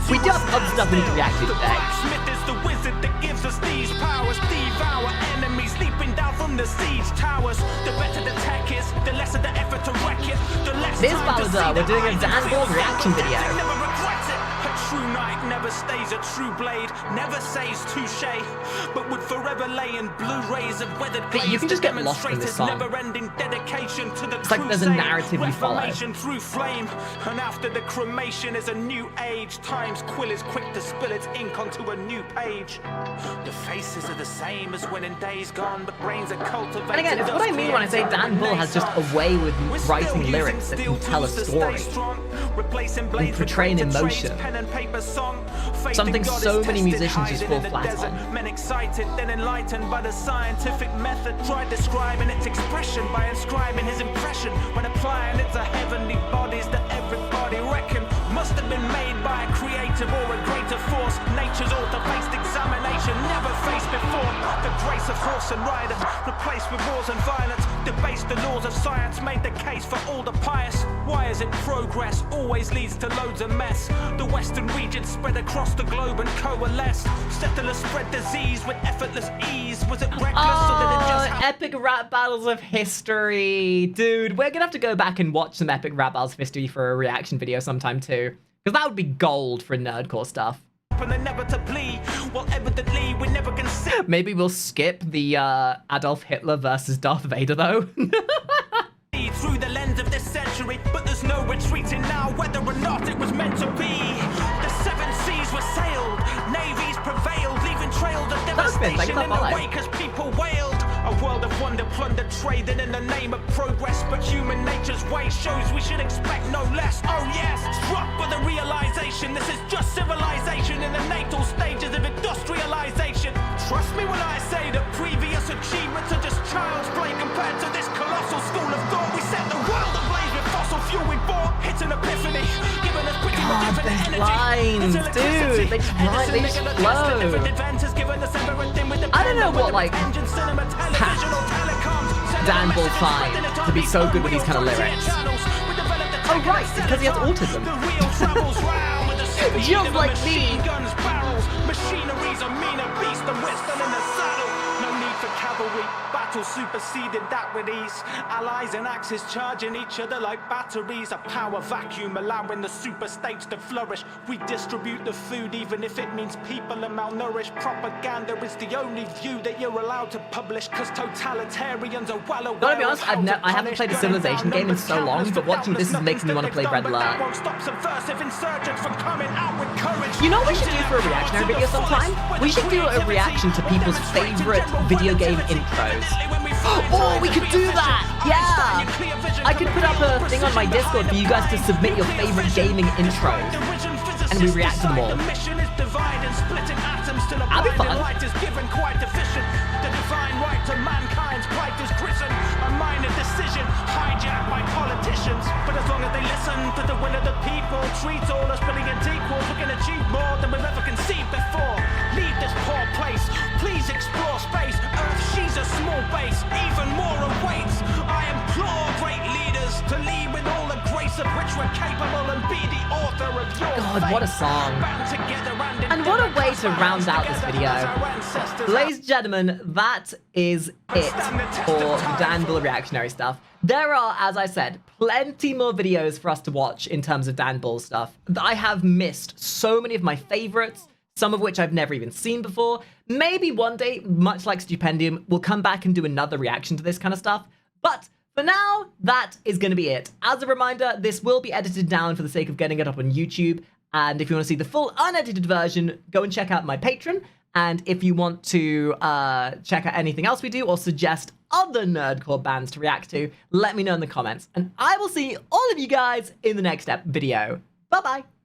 We do have other stuff we need to react to today. Smith is the wizard that gives us these powers. Devour enemies leaping down from the siege towers. The better the tech is, the lesser the effort to wreck it. The less This time to see Bowser, the we're doing a eyes Dan and Bull see the reaction faces. video. Never regrets it. A true knight never stays a true blade. Never says touche, but would forever lay in Blu-rays of weathered But you can just get lost in this song. never-ending dedication to the It's like there's a crusade. narrative you follow. Reformation through flame, and after the cremation is a new age. Time's quill is quick to spill its ink onto a new page. The faces are the same as when in days gone, but brains are cultivated. And again, it's what I mean when I say Dan Bull has just a way with writing lyrics that can tell a story and portray an emotion. Something so many musicians just fall flat on. Men excited, then enlightened by the scientific method. Tried describing its expression by inscribing his impression. When applying it to heavenly bodies that everybody reckon must have been made by a creative or a greater force. Nature's author-faced examination, never faced before. The grace of horse and rider, replaced with wars and violence. Debased the laws of science, made the case for all the pious. Why is it progress always leads to loads of mess? The western regions spread across the globe and coalesced. Settlers spread disease with effortless ease. Was it reckless or did it just happen? Epic rap battles of history. Dude, we're gonna have to go back and watch some epic rap battles of history for a reaction video sometime too. Because that would be gold for nerdcore stuff. Inevitably, well, evidently, we never can see. Maybe we'll skip the Adolf Hitler versus Darth Vader though. Through the lens of this century, but there's no retreating now, whether or not it was meant to be. The 7 seas seas were sailed, navies prevailed, leaving trails of That's been, devastation in the follow. wake as people wailed. A world of wonder, plunder, trading in the name of progress, but human nature's way shows we should expect no less. Oh yes, struck by the realization this is just civilization in the natal stages of industrialization. Trust me when I say that previous achievements are just child's play compared to this colossal school of thought. We set the world ablaze with fossil fuel we bought, hits an epiphany, giving us pretty much God, infinite those energy. lines, It's dude, electricity. they just Edison flow. making a test of different advances, giving us everything with the I don't know pen, what, with like, the engine, cinema, television, or telecoms. Dan will find to be so good with these kind of lyrics. Oh right, because he has autism. Just like me. Guns, barrels, machinery's a meaner beast than Western in the saddle. No need for cavalry, battle superseded that with ease. Allies and axes charging each other like batteries. A power vacuum allowing the super states to flourish. We distribute the food even if it means people are malnourished. Propaganda is the only view that you're allowed to publish, cause totalitarians are well aware. Gotta be honest, I haven't played a Civilization game in so long, but watching this is making me want to play Red Alert. You know what we should do for a reactionary video sometime? We should do a reaction to people's favorite video game intros. Oh, we could do that! Yeah! I could put up a thing on my Discord for you guys to submit your favorite gaming intros. And we react to them all. That'd be fun. The divine right to mankind's plight is prison. A minor decision hijacked by politicians. But as long as they listen to the will of the people, treat all us brilliant equals, we can achieve more than we've ever conceived before. Leave this poor place, please explore space. Earth, she's a small base, even more awaits. I implore great leaders to lead with all the grace of which we're capable and be the author of your God, fate. what a song. Bound together And what a way to round out this video. Ladies and gentlemen, that is it for Dan Bull reactionary stuff. There are, as I said, plenty more videos for us to watch in terms of Dan Bull stuff. I have missed so many of my favorites, some of which I've never even seen before. Maybe one day, much like Stupendium, we'll come back and do another reaction to this kind of stuff. But for now, that is going to be it. As a reminder, this will be edited down for the sake of getting it up on YouTube. And if you want to see the full unedited version, go and check out my Patreon. And if you want to check out anything else we do or suggest other nerdcore bands to react to, let me know in the comments. And I will see all of you guys in the next video. Bye-bye.